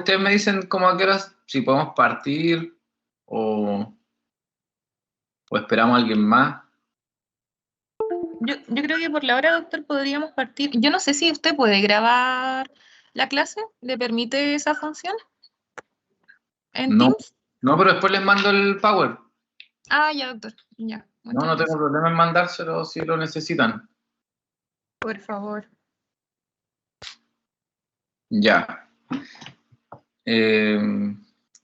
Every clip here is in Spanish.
ustedes me dicen como a qué horas, si podemos partir o, o esperamos a alguien más. Yo creo que por la hora, doctor, podríamos partir. Yo no sé si usted puede grabar la clase, ¿le permite esa función en No, Teams? no, pero después les mando el Power. Ah, ya, doctor, ya, No, muchas no tengo gracias. problema en mandárselo si lo necesitan. Por favor. Ya. Eh,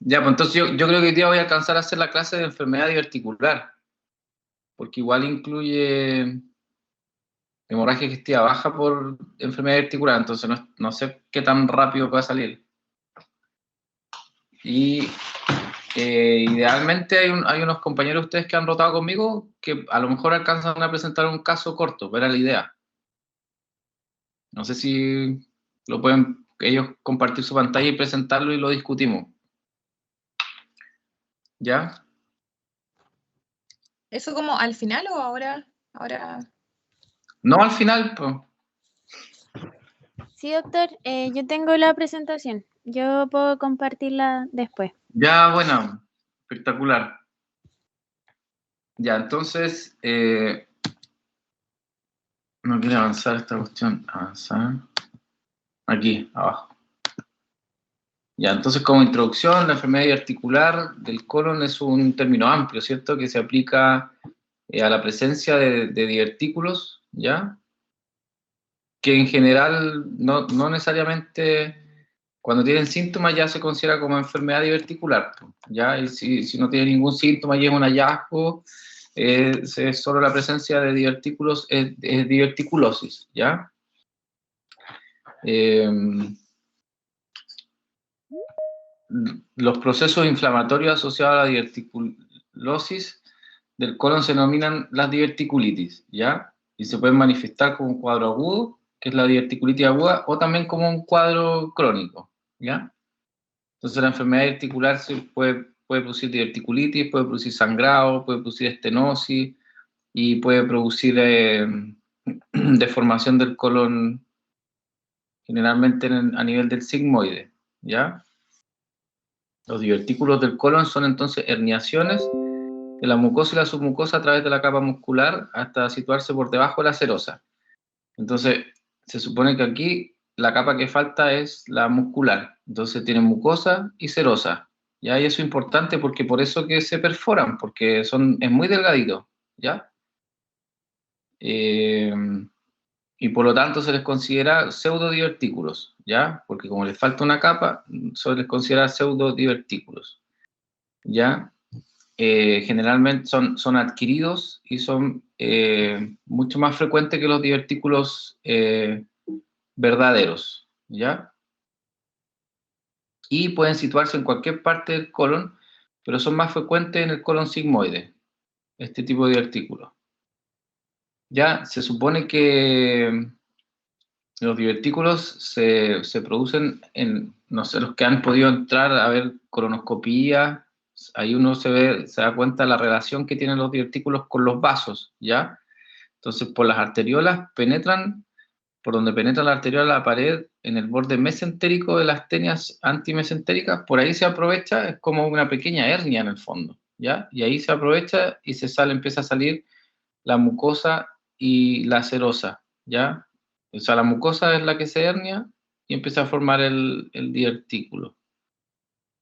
ya, pues entonces yo creo que hoy día voy a alcanzar a hacer la clase de enfermedad diverticular, porque igual incluye hemorragia digestiva baja por enfermedad diverticular, entonces no sé qué tan rápido pueda salir. Y idealmente hay unos compañeros de ustedes que han rotado conmigo que a lo mejor alcanzan a presentar un caso corto, pero era la idea. No sé si lo pueden ellos compartir su pantalla y presentarlo y lo discutimos. ¿Ya? ¿Eso como al final o ahora? Ahora. No al final, pues. Sí, doctor, yo tengo la presentación. Yo puedo compartirla después. Ya, bueno, espectacular. Ya, entonces, no quiere avanzar esta cuestión. Avanzar. Aquí, abajo. Ya, entonces como introducción, la enfermedad diverticular del colon es un término amplio, ¿cierto? Que se aplica a la presencia de divertículos, ¿ya? Que en general no necesariamente cuando tienen síntomas ya se considera como enfermedad diverticular, ¿ya? Y si no tiene ningún síntoma y es un hallazgo, es solo la presencia de divertículos, es diverticulosis, ¿ya? Los procesos inflamatorios asociados a la diverticulosis del colon se denominan las diverticulitis, ¿ya? Y se pueden manifestar como un cuadro agudo, que es la diverticulitis aguda, o también como un cuadro crónico, ¿ya? Entonces la enfermedad diverticular puede producir diverticulitis, puede producir sangrado, puede producir estenosis y puede producir deformación del colon generalmente a nivel del sigmoide, ¿ya? Los divertículos del colon son entonces herniaciones de la mucosa y la submucosa a través de la capa muscular hasta situarse por debajo de la serosa. Entonces, se supone que aquí la capa que falta es la muscular. Entonces tiene mucosa y serosa. ¿Ya? Y eso es importante porque por eso que se perforan, porque es muy delgadito, ¿ya? Y por lo tanto se les considera pseudodivertículos, ¿ya? Porque como les falta una capa, se les considera pseudodivertículos, ¿ya? Generalmente son adquiridos y son mucho más frecuentes que los divertículos verdaderos, ¿ya? Y pueden situarse en cualquier parte del colon, pero son más frecuentes en el colon sigmoide, este tipo de divertículos. Ya se supone que los divertículos se producen en, no sé, los que han podido entrar a ver colonoscopía, ahí uno se da cuenta de la relación que tienen los divertículos con los vasos, ¿ya? Entonces, por las arteriolas por donde penetra la arteriola la pared, en el borde mesentérico de las tenias antimesentéricas, por ahí se aprovecha, es como una pequeña hernia en el fondo, ¿ya? Y ahí se aprovecha y empieza a salir la mucosa y la serosa, ¿ya? O sea, la mucosa es la que se hernia y empieza a formar el divertículo,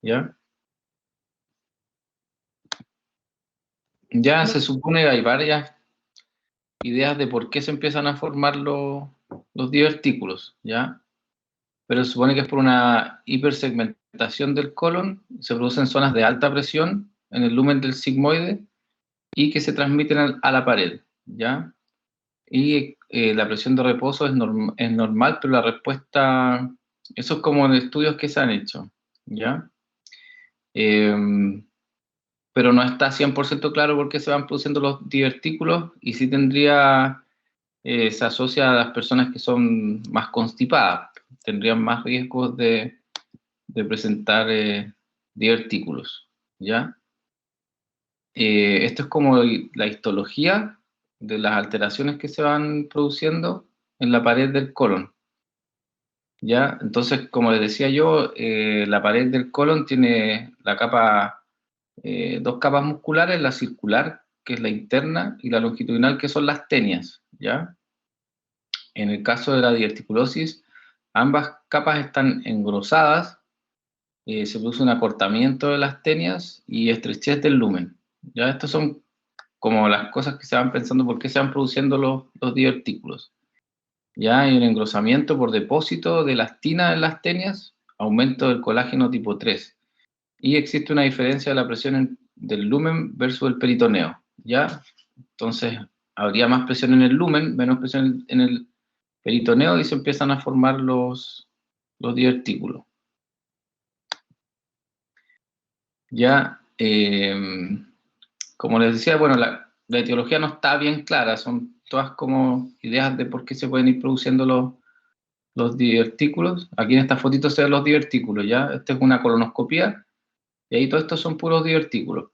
¿ya? Ya se supone que hay varias ideas de por qué se empiezan a formar los divertículos, ¿ya? Pero se supone que es por una hipersegmentación del colon, se producen zonas de alta presión en el lumen del sigmoide y que se transmiten a la pared, ¿ya? Y la presión de reposo es normal, pero la respuesta, eso es como en estudios que se han hecho, ¿ya? Pero no está 100% claro por qué se van produciendo los divertículos y sí se asocia a las personas que son más constipadas, tendrían más riesgos de presentar divertículos, ¿ya? Esto es como la histología de las alteraciones que se van produciendo en la pared del colon. ¿ya? Entonces, como les decía yo, la pared del colon tiene la capa, dos capas musculares, la circular, que es la interna, y la longitudinal, que son las tenias, ¿ya? En el caso de la diverticulosis, ambas capas están engrosadas, se produce un acortamiento de las tenias y estrechez del lumen. ¿Ya? Estas son como las cosas que se van pensando por qué se van produciendo los divertículos. Ya hay un engrosamiento por depósito de elastina en las tenias, aumento del colágeno tipo 3. Y existe una diferencia de la presión del lumen versus el peritoneo. ¿Ya? Entonces, habría más presión en el lumen, menos presión en el peritoneo y se empiezan a formar los divertículos. Ya, como les decía, bueno, la etiología no está bien clara, son todas como ideas de por qué se pueden ir produciendo los divertículos. Aquí en esta fotito se ven los divertículos, ¿ya? Esta es una colonoscopía, y ahí todos estos son puros divertículos,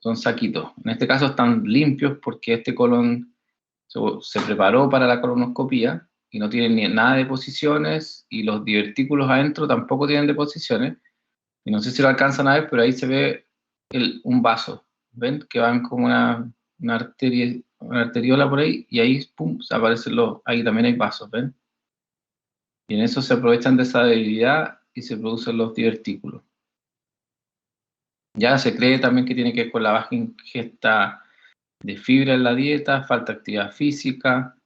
son saquitos. En este caso están limpios porque este colon se preparó para la colonoscopía y no tiene ni nada de deposiciones, y los divertículos adentro tampoco tienen deposiciones. Y no sé si lo alcanzan a ver, pero ahí se ve un vaso, ¿ven? Que van como una arteria, una arteriola por ahí, y ahí, pum, aparecen ahí también hay vasos, ¿ven? Y en eso se aprovechan de esa debilidad y se producen los divertículos. Ya se cree también que tiene que ver con la baja ingesta de fibra en la dieta, falta de actividad física,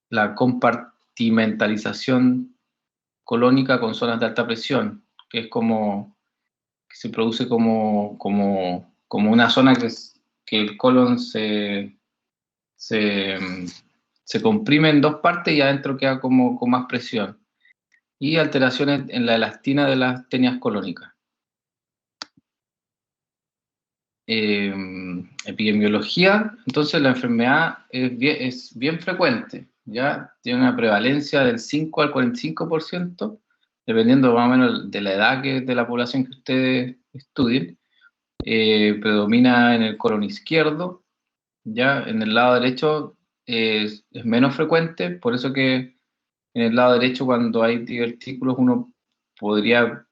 la compartimentalización colónica con zonas de alta presión, que es como que se produce como una zona que el colon se comprime en dos partes y adentro queda como con más presión. Y alteraciones en la elastina de las tenias colónicas. Epidemiología, entonces la enfermedad es bien frecuente, ¿ya? Tiene una prevalencia del 5 al 45%, dependiendo más o menos de la edad de la población que ustedes estudien. Predomina en el colon izquierdo, ya en el lado derecho es menos frecuente, por eso que en el lado derecho cuando hay divertículos uno podría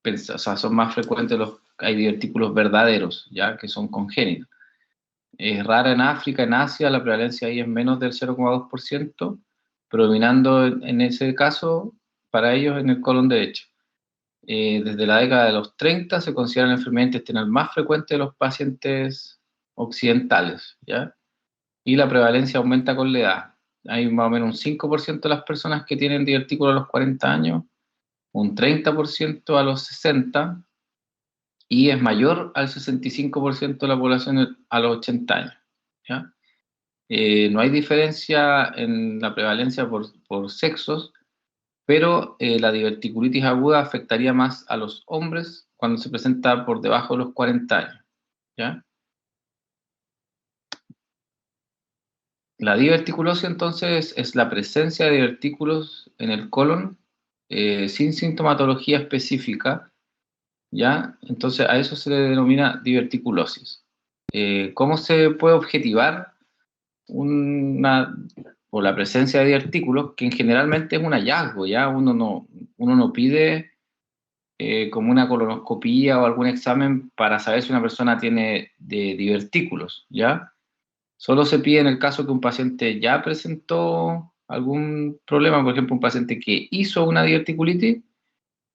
pensar, o sea, son más frecuentes hay divertículos verdaderos, ya que son congénitos. Es rara en África, en Asia, la prevalencia ahí es menos del 0,2%, predominando en ese caso para ellos en el colon derecho. Desde la década de los 30 se considera la enfermedad intestinal más frecuente de los pacientes occidentales, ¿ya? Y la prevalencia aumenta con la edad. Hay más o menos un 5% de las personas que tienen divertículos a los 40 años, un 30% a los 60, y es mayor al 65% de la población a los 80 años, ¿ya? No hay diferencia en la prevalencia por sexos, pero la diverticulitis aguda afectaría más a los hombres cuando se presenta por debajo de los 40 años, ¿ya? La diverticulosis, entonces, es la presencia de divertículos en el colon sin sintomatología específica, ¿ya? Entonces, a eso se le denomina diverticulosis. ¿Cómo se puede objetivar o la presencia de divertículos? Que generalmente es un hallazgo, ¿ya? Uno no pide como una colonoscopía o algún examen para saber si una persona tiene divertículos, ¿ya? Solo se pide en el caso que un paciente ya presentó algún problema, por ejemplo, un paciente que hizo una diverticulitis,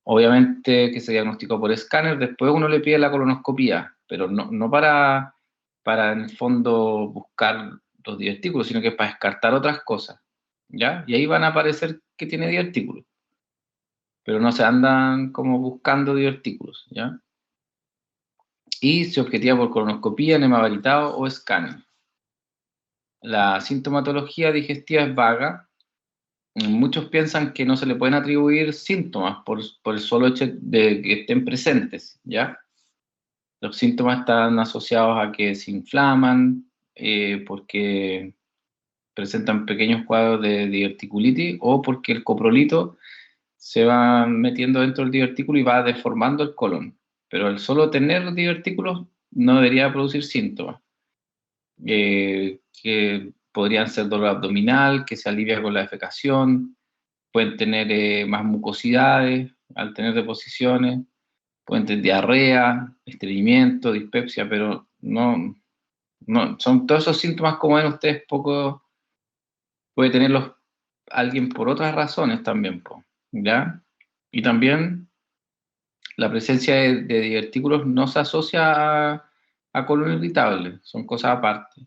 obviamente que se diagnosticó por escáner, después uno le pide la colonoscopía, pero no para en el fondo buscar los divertículos, sino que para descartar otras cosas, ¿ya? Y ahí van a aparecer que tiene divertículos, pero no se andan como buscando divertículos, ¿ya? Y se objetiva por colonoscopía, enema varitado o escáner. La sintomatología digestiva es vaga. Muchos piensan que no se le pueden atribuir síntomas por el solo hecho de que estén presentes, ¿ya? Los síntomas están asociados a que se inflaman, porque presentan pequeños cuadros de diverticulitis, o porque el coprolito se va metiendo dentro del divertículo y va deformando el colon. Pero el solo tener divertículos no debería producir síntomas. Que podrían ser dolor abdominal, que se alivia con la defecación, pueden tener más mucosidades al tener deposiciones, pueden tener diarrea, estreñimiento, dispepsia, pero no son todos esos síntomas, como ven ustedes, poco puede tenerlos alguien por otras razones también, ¿ya? Y también la presencia de divertículos no se asocia a colon irritable, son cosas aparte.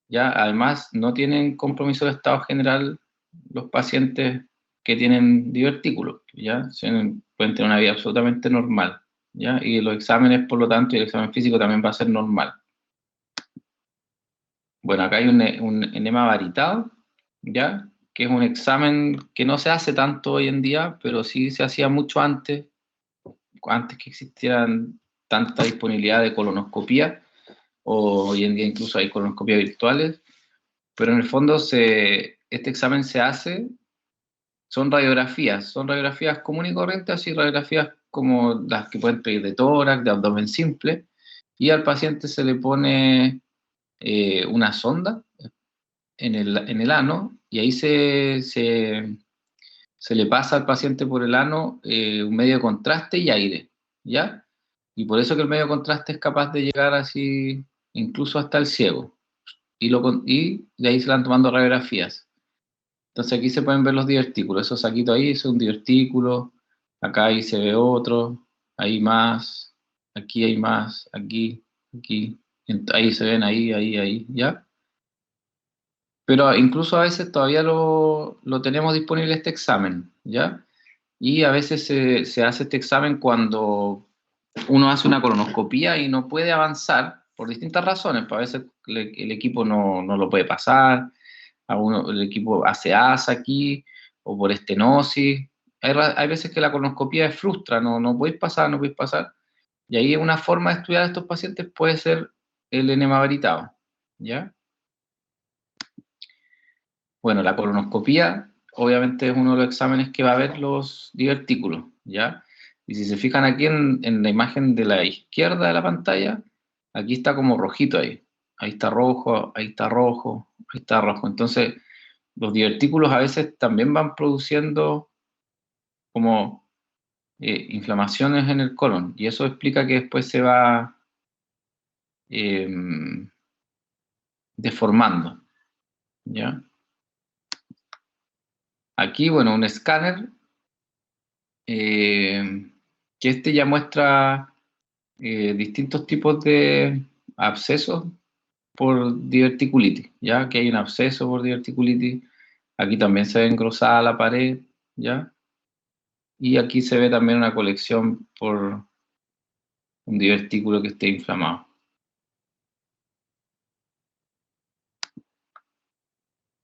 ¿Ya? Además, no tienen compromiso de estado general los pacientes que tienen divertículos, ¿ya? Pueden tener una vida absolutamente normal, ¿ya? Y los exámenes, por lo tanto, y el examen físico también va a ser normal. Bueno, acá hay un enema varitado, ¿ya? Que es un examen que no se hace tanto hoy en día, pero sí se hacía mucho antes que existieran tanta disponibilidad de colonoscopía, o hoy en día incluso hay colonoscopias virtuales, pero en el fondo este examen se hace, son radiografías comunes y corrientes, así radiografías como las que pueden pedir de tórax, de abdomen simple, y al paciente se le pone una sonda en el ano, y ahí se le pasa al paciente por el ano un medio de contraste y aire, ¿ya? Y por eso que el medio de contraste es capaz de llegar así, incluso hasta el ciego. Y de ahí se van tomando radiografías. Entonces aquí se pueden ver los divertículos. Esos saquitos ahí es un divertículo. Acá ahí se ve otro. Ahí más. Aquí hay más. Aquí. Ahí se ven, ahí, ¿ya? Pero incluso a veces todavía lo tenemos disponible este examen, ¿ya? Y a veces se hace este examen cuando uno hace una colonoscopía y no puede avanzar por distintas razones. Pues a veces el equipo no lo puede pasar, el equipo hace asa aquí, o por estenosis. Hay veces que la colonoscopía frustra, no podéis pasar. Y ahí una forma de estudiar a estos pacientes puede ser el enema varitado, ¿ya? Bueno, la colonoscopía obviamente es uno de los exámenes que va a ver los divertículos, ¿ya? Y si se fijan aquí en la imagen de la izquierda de la pantalla, aquí está como rojito ahí. Ahí está rojo, ahí está rojo, ahí está rojo. Entonces, los divertículos a veces también van produciendo como inflamaciones en el colon, y eso explica que después se va deformando, ¿ya? Aquí, bueno, un escáner que ya muestra distintos tipos de abscesos por diverticulitis, ¿ya? Que hay un absceso por diverticulitis, aquí también se ve engrosada la pared, ¿ya? Y aquí se ve también una colección por un divertículo que esté inflamado.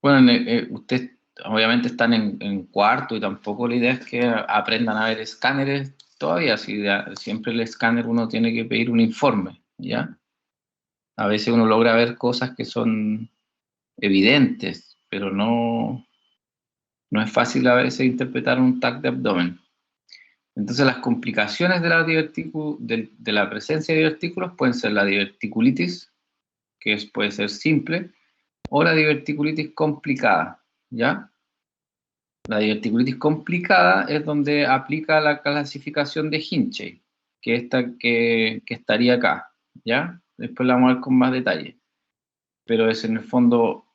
Bueno, ustedes obviamente están en cuarto y tampoco la idea es que aprendan a ver escáneres todavía, siempre el escáner uno tiene que pedir un informe, ¿ya? A veces uno logra ver cosas que son evidentes, pero no es fácil a veces interpretar un TAC de abdomen. Entonces las complicaciones de la presencia de divertículos pueden ser la diverticulitis, que puede ser simple, o la diverticulitis complicada, ¿ya? La diverticulitis complicada es donde aplica la clasificación de Hinchey, que estaría acá, ¿ya? Después la vamos a ver con más detalle. Pero es en el fondo,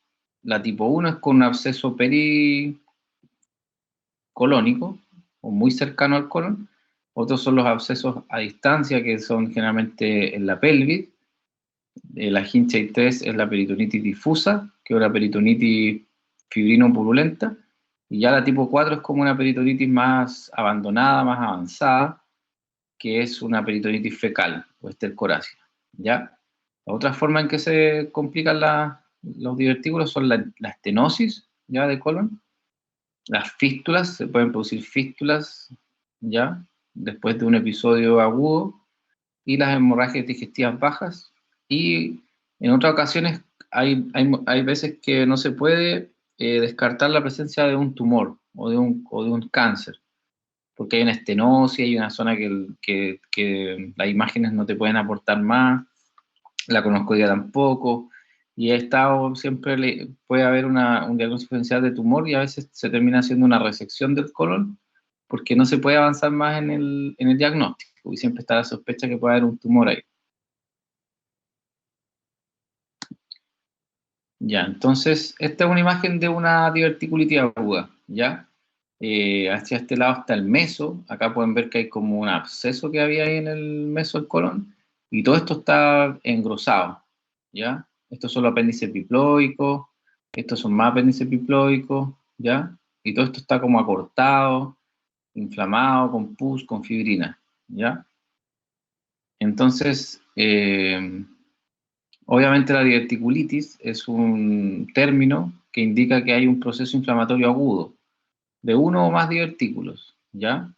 la tipo 1 es con un absceso pericolónico, o muy cercano al colon. Otros son los abscesos a distancia, que son generalmente en la pelvis. La Hinchey 3 es la peritonitis difusa, que es una peritonitis fibrino-purulenta. Y ya la tipo 4 es como una peritonitis más abandonada, más avanzada, que es una peritonitis fecal o estercorácea, ¿ya? La otra forma en que se complican los divertículos son la estenosis, ¿ya? De colon. Las fístulas, se pueden producir fístulas, ¿ya? Después de un episodio agudo, y las hemorragias digestivas bajas. Y en otras ocasiones hay veces que no se puede descartar la presencia de un tumor o de un cáncer, porque hay una estenosis, hay una zona que las imágenes no te pueden aportar más, la colonoscopia tampoco, y he estado siempre, puede haber un diagnóstico diferencial de tumor y a veces se termina haciendo una resección del colon porque no se puede avanzar más en el diagnóstico y siempre está la sospecha que puede haber un tumor ahí. Ya, entonces, esta es una imagen de una diverticulitis aguda, ¿ya? Hacia este lado está el meso, acá pueden ver que hay como un absceso que había ahí en el meso del colon, y todo esto está engrosado, ¿ya? Estos son los apéndices diploicos, estos son más apéndices diploicos, ¿ya? Y todo esto está como acortado, inflamado, con pus, con fibrina, ¿ya? Entonces, obviamente la diverticulitis es un término que indica que hay un proceso inflamatorio agudo de uno o más divertículos, ¿ya?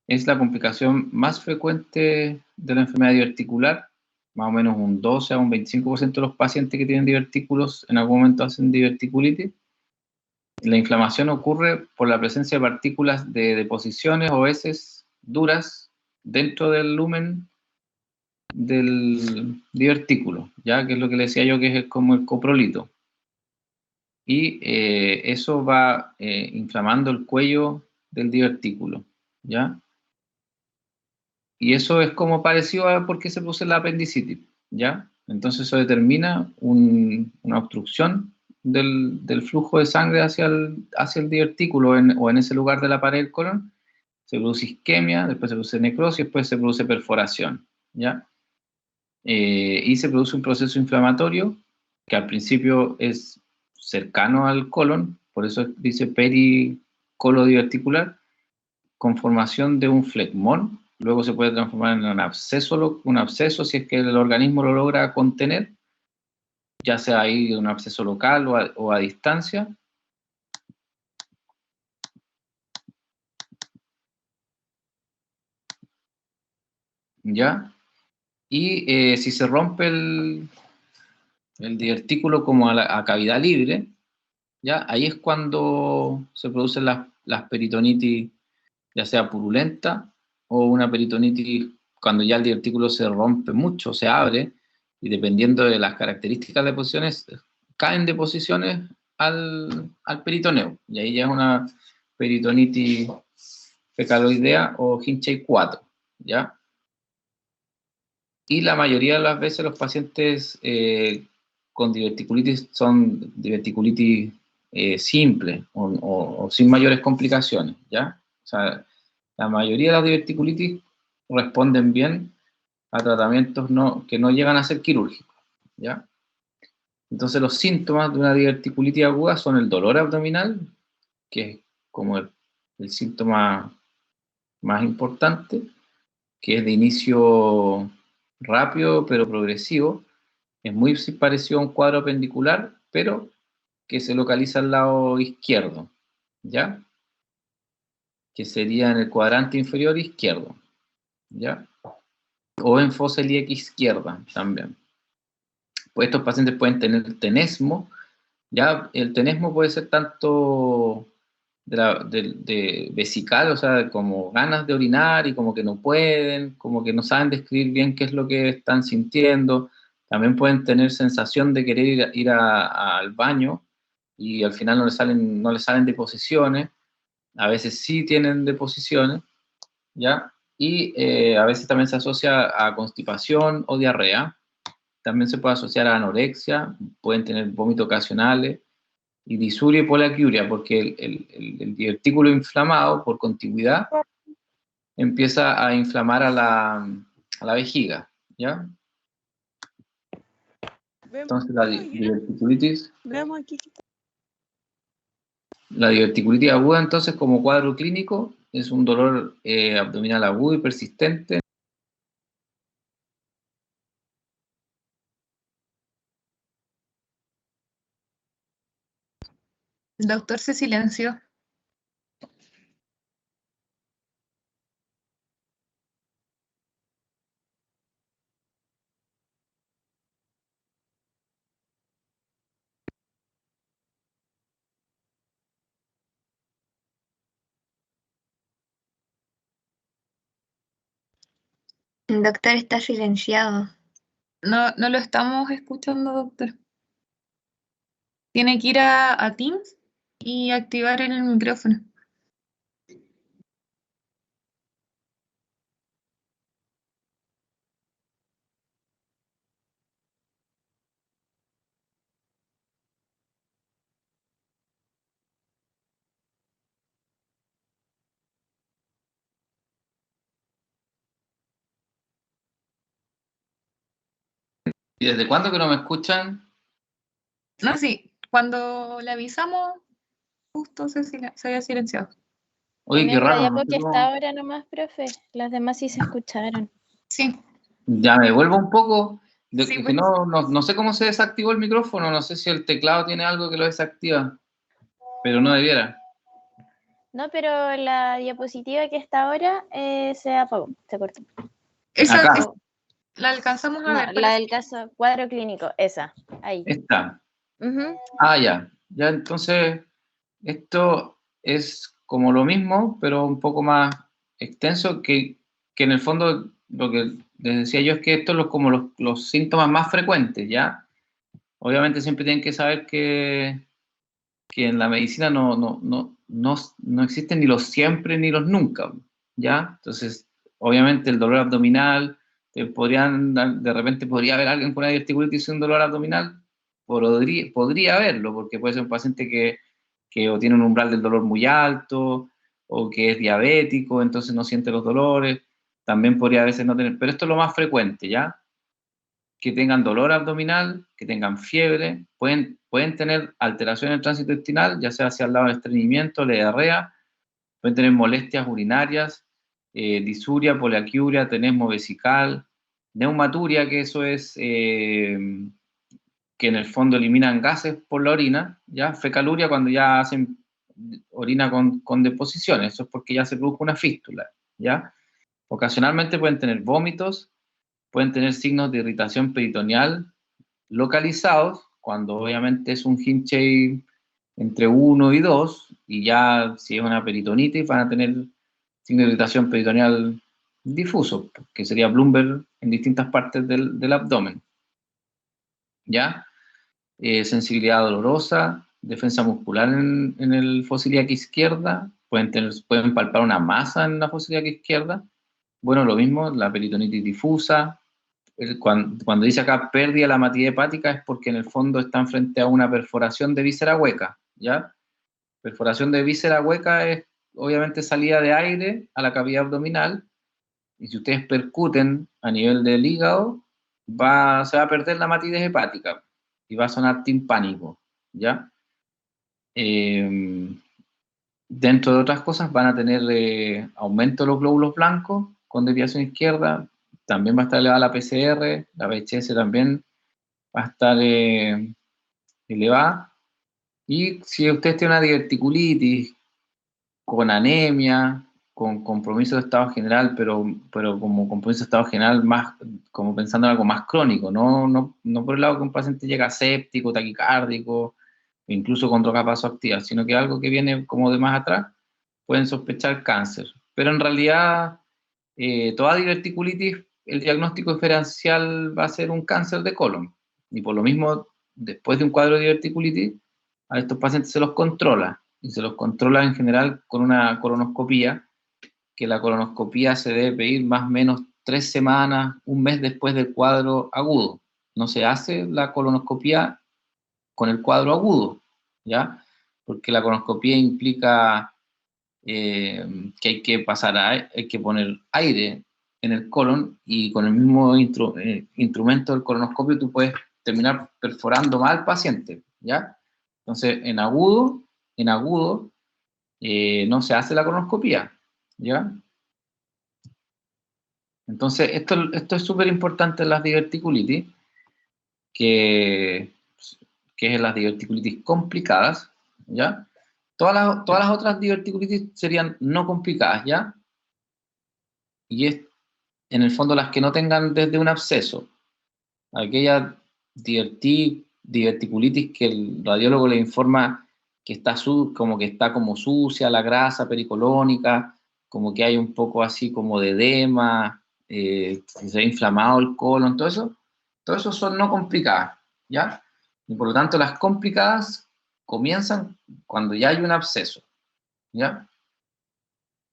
Es la complicación más frecuente de la enfermedad diverticular, más o menos un 12 a un 25% de los pacientes que tienen divertículos en algún momento hacen diverticulitis. La inflamación ocurre por la presencia de partículas de deposiciones o heces duras dentro del lumen del divertículo, ¿ya? Que es lo que le decía yo que es como el coprolito. Y eso va inflamando el cuello del divertículo, ¿ya? Y eso es como parecido a por qué se produce la apendicitis, ¿ya? Entonces eso determina una obstrucción del flujo de sangre hacia el divertículo o en ese lugar de la pared del colon. Se produce isquemia, después se produce necrosis, después se produce perforación, ¿ya? Y se produce un proceso inflamatorio que al principio es cercano al colon, por eso dice pericolodiverticular, con formación de un flegmón, luego se puede transformar en un absceso si es que el organismo lo logra contener, ya sea ahí un absceso local o a distancia. ¿Ya? Y si se rompe el divertículo como a cavidad libre, ¿ya? Ahí es cuando se producen las peritonitis, ya sea purulenta o una peritonitis cuando ya el divertículo se rompe mucho, se abre, y dependiendo de las características de posiciones, caen de posiciones al peritoneo, y ahí ya es una peritonitis fecaloidea o Hinchey 4, ¿ya? Y la mayoría de las veces los pacientes con diverticulitis son diverticulitis simple o sin mayores complicaciones, ¿ya? O sea, la mayoría de las diverticulitis responden bien a tratamientos que no llegan a ser quirúrgicos, ¿ya? Entonces los síntomas de una diverticulitis aguda son el dolor abdominal, que es como el síntoma más importante, que es de inicio rápido pero progresivo, es muy parecido a un cuadro apendicular, pero que se localiza al lado izquierdo, ¿ya? Que sería en el cuadrante inferior izquierdo, ¿ya? O en fosa ilíaca izquierda también. Pues estos pacientes pueden tener tenesmo, ¿ya? El tenesmo puede ser tanto de vesical, o sea, como ganas de orinar y como que no pueden, como que no saben describir bien qué es lo que están sintiendo. También pueden tener sensación de querer ir al baño y al final no les salen deposiciones. A veces sí tienen deposiciones, ¿ya? Y a veces también se asocia a constipación o diarrea. También se puede asociar a anorexia, pueden tener vómitos ocasionales, y disuria y poliaquiuria, porque el divertículo inflamado por contigüidad empieza a inflamar a la vejiga, ¿ya? Entonces la diverticulitis aguda, entonces, como cuadro clínico, es un dolor abdominal agudo y persistente. El doctor se silenció. El doctor está silenciado. No lo estamos escuchando, doctor. Tiene que ir a Teams y activar el micrófono. ¿Y desde cuándo que no me escuchan? No, sí, cuando le avisamos, justo se había silenciado. Oye, En qué esta raro, no diapo sé que está cómo... ahora nomás, profe. Las demás sí se escucharon. Sí, Ya me vuelvo un poco, sí, que pues. no sé cómo se desactivó el micrófono, no sé si el teclado tiene algo que lo desactiva, pero no debiera. No, pero la diapositiva que está ahora se apagó, se cortó. Esa Acá, la alcanzamos a No, ver, la parece. del caso cuadro clínico, esa, ahí. está. Ujú. Ah, ya. Ya entonces, esto es como lo mismo, pero un poco más extenso, que en el fondo lo que les decía yo es que esto es como los síntomas más frecuentes, ¿ya? Obviamente siempre tienen que saber que en la medicina no existen ni los siempre ni los nunca, ¿ya? Entonces, obviamente el dolor abdominal, de repente podría haber alguien con una diverticulitis y un dolor abdominal, podría haberlo, porque puede ser un paciente que o tiene un umbral del dolor muy alto, o que es diabético, entonces no siente los dolores, también podría a veces no tener, pero esto es lo más frecuente, ¿ya? Que tengan dolor abdominal, que tengan fiebre, pueden tener alteración en el tránsito intestinal, ya sea hacia el lado del estreñimiento, la diarrea, pueden tener molestias urinarias, disuria, poliaquiuria, tenesmo vesical, neumaturia, que eso es que en el fondo eliminan gases por la orina, ya fecaluria cuando ya hacen orina con deposiciones, eso es porque ya se produjo una fístula, ya. Ocasionalmente pueden tener vómitos, pueden tener signos de irritación peritoneal localizados, cuando obviamente es un Hinchey entre 1 y 2, y ya si es una peritonitis van a tener signo de irritación peritoneal difuso, que sería Bloomberg en distintas partes del abdomen. ¿Ya? Sensibilidad dolorosa, defensa muscular en el fosa ilíaca izquierda, pueden palpar una masa en la fosa ilíaca izquierda. Bueno, lo mismo, la peritonitis difusa. Cuando dice acá pérdida de la matidez hepática es porque en el fondo están frente a una perforación de víscera hueca, ¿ya? Perforación de víscera hueca es obviamente salida de aire a la cavidad abdominal, y si ustedes percuten a nivel del hígado, se va a perder la matidez hepática y va a sonar timpánico, ¿ya? Dentro de otras cosas van a tener aumento de los glóbulos blancos con desviación izquierda, también va a estar elevada la PCR, la VHS también va a estar elevada, y si usted tiene una diverticulitis con anemia, con compromiso de estado general, pero como compromiso de estado general más, como pensando en algo más crónico, no por el lado que un paciente llega séptico, taquicárdico, incluso con droga vasoactiva, sino que algo que viene como de más atrás, pueden sospechar cáncer. Pero en realidad, toda diverticulitis, el diagnóstico diferencial va a ser un cáncer de colon. Y por lo mismo, después de un cuadro de diverticulitis, a estos pacientes se los controla. Y se los controla en general con una colonoscopía, que la colonoscopía se debe pedir más o menos 3 semanas, un mes después del cuadro agudo. No se hace la colonoscopía con el cuadro agudo, ¿ya? Porque la colonoscopía implica que hay que hay que poner aire en el colon, y con el mismo instrumento del colonoscopio tú puedes terminar perforando mal al paciente, ¿ya? Entonces, en agudo no se hace la colonoscopía, ¿ya? Entonces, esto es súper importante en las diverticulitis, que, que es las diverticulitis complicadas, ¿ya? Todas las otras diverticulitis serían no complicadas, ¿ya? Y es en el fondo las que no tengan desde un absceso. Aquella diverticulitis que el radiólogo le informa que está como que está como sucia, la grasa pericolónica, como que hay un poco así como de edema, se ha inflamado el colon, todo eso, Todo eso son no complicadas, ¿ya? Y por lo tanto las complicadas comienzan cuando ya hay un absceso, ¿ya?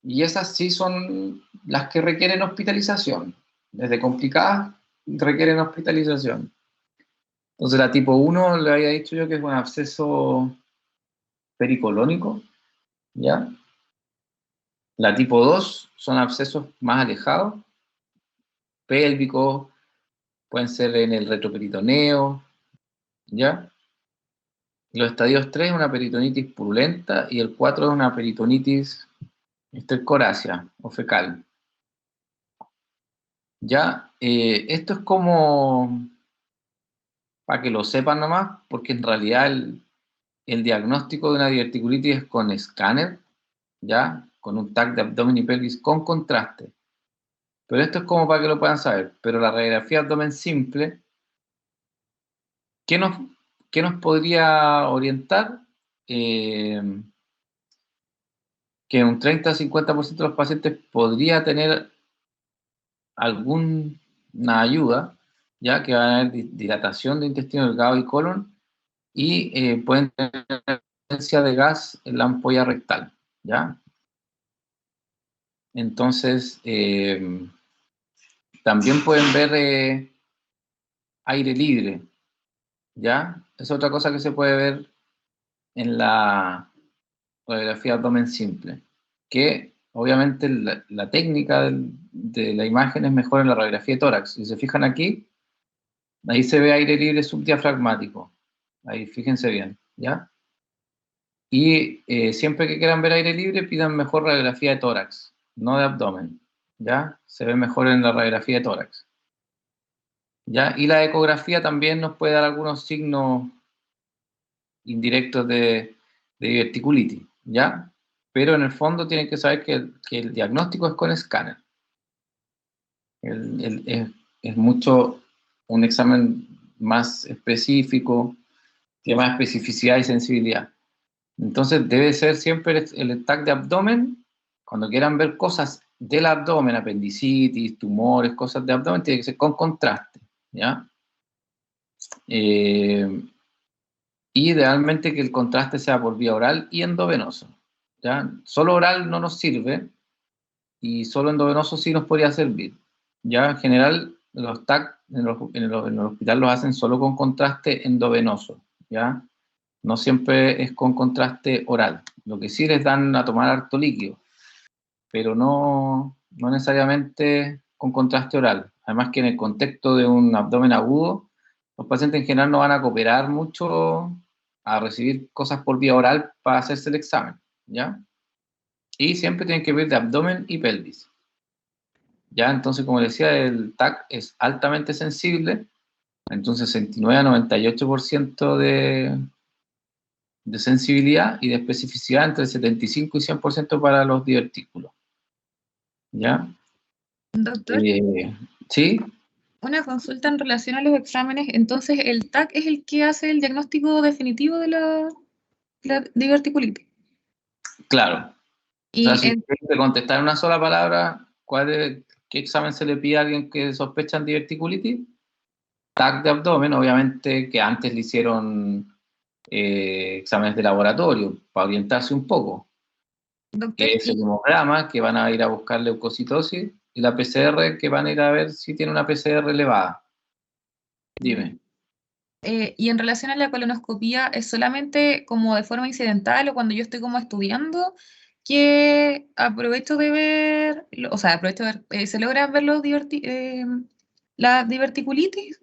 Y esas sí son las que requieren hospitalización. Desde complicadas requieren hospitalización. Entonces la tipo 1 le había dicho yo que es un absceso pericolónico, ¿ya? La tipo 2 son abscesos más alejados, pélvicos, pueden ser en el retroperitoneo, ¿ya? Los estadios 3 es una peritonitis purulenta y el 4 es una peritonitis estercorácea o fecal. ¿Ya? Esto es como, para que lo sepan nomás, porque en realidad el diagnóstico de una diverticulitis es con escáner, ¿ya? Con un TAC de abdomen y pelvis con contraste. Pero esto es como para que lo puedan saber. Pero la radiografía de abdomen simple, ¿qué nos podría orientar? Que un 30-50% de los pacientes podría tener alguna ayuda, ya que va a haber dilatación de intestino delgado y colon, y pueden tener presencia de gas en la ampolla rectal, ¿ya? Entonces, también pueden ver aire libre, ¿ya? Es otra cosa que se puede ver en la radiografía abdomen simple, que obviamente la técnica de la imagen es mejor en la radiografía de tórax. Si se fijan aquí, ahí se ve aire libre subdiafragmático. Ahí, fíjense bien, ¿ya? Y siempre que quieran ver aire libre, pidan mejor radiografía de tórax, no de abdomen, ¿ya? Se ve mejor en la radiografía de tórax, ¿ya? Y la ecografía también nos puede dar algunos signos indirectos de diverticulitis, ¿ya? Pero en el fondo tienen que saber que el diagnóstico es con escáner. Es mucho un examen más específico, tiene más especificidad y sensibilidad. Entonces debe ser siempre el TAC de abdomen. Cuando quieran ver cosas del abdomen, apendicitis, tumores, cosas de abdomen, tiene que ser con contraste, ¿ya? Y idealmente que el contraste sea por vía oral y endovenoso, ¿ya? Solo oral no nos sirve y solo endovenoso sí nos podría servir. Ya en general los TAC en el hospital los hacen solo con contraste endovenoso, ¿ya? No siempre es con contraste oral. Lo que sí les dan a tomar harto líquido, pero no necesariamente con contraste oral. Además que en el contexto de un abdomen agudo, los pacientes en general no van a cooperar mucho a recibir cosas por vía oral para hacerse el examen, ¿ya? Y siempre tienen que ver de abdomen y pelvis. Ya, entonces, como decía, el TAC es altamente sensible, entonces 69 a 98% de sensibilidad y de especificidad entre 75 y 100% para los divertículos. ¿Ya? Doctor, ¿Sí? una consulta en relación a los exámenes. Entonces, el TAC es el que hace el diagnóstico definitivo de la diverticulitis. Claro. O sea, Y si tienes que contestar en una sola palabra, ¿qué examen se le pide a alguien que sospechan diverticulitis? TAC de abdomen, obviamente que antes le hicieron exámenes de laboratorio para orientarse un poco. doctor, Que es el hemograma, que van a ir a buscar leucocitosis, y la PCR, que van a ir a ver si tiene una PCR elevada. Dime. y en relación a la colonoscopía, ¿es solamente como de forma incidental o cuando yo estoy como estudiando que aprovecho de ver, o sea, aprovecho de ver, ¿se logra ver la diverticulitis?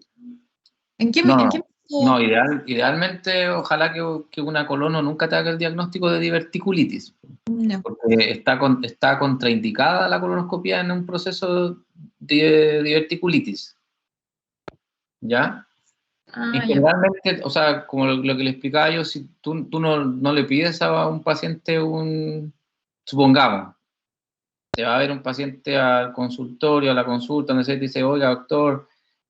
¿En qué, No, en qué no, idealmente, ojalá que una colono nunca te haga el diagnóstico de diverticulitis, no. porque está contraindicada la colonoscopia en un proceso de diverticulitis, ¿ya? Y Ah, ya. generalmente, o sea, como lo que le explicaba yo, si tú no le pides a un paciente supongamos, te va a ver un paciente al consultorio, a la consulta, donde se dice, oiga, doctor,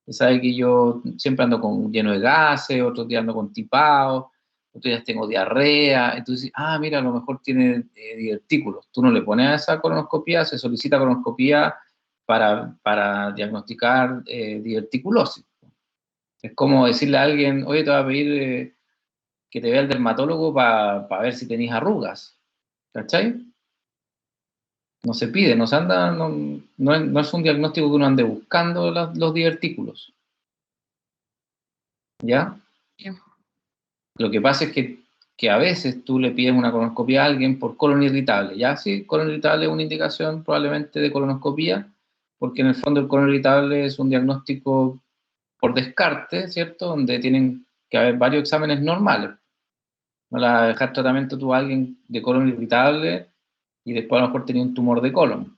sabe que yo siempre ando lleno de gases, otros días ando constipado, otros días tengo diarrea, entonces, mira, a lo mejor tiene divertículos. Tú no le pones a esa colonoscopia, se solicita colonoscopia para diagnosticar diverticulosis. Es como decirle a alguien, oye, te voy a pedir que te vea el dermatólogo para ver si tenés arrugas. ¿Cachai? No se pide, no se anda, no es un diagnóstico que uno ande buscando los divertículos. ¿Ya? Ya. Lo que pasa es que a veces tú le pides una colonoscopia a alguien por colon irritable. Ya sí, colon irritable es una indicación probablemente de colonoscopia, porque en el fondo el colon irritable es un diagnóstico por descarte, ¿cierto? Donde tienen que haber varios exámenes normales. No la dejar tratamiento tú a alguien de colon irritable y después a lo mejor tenía un tumor de colon.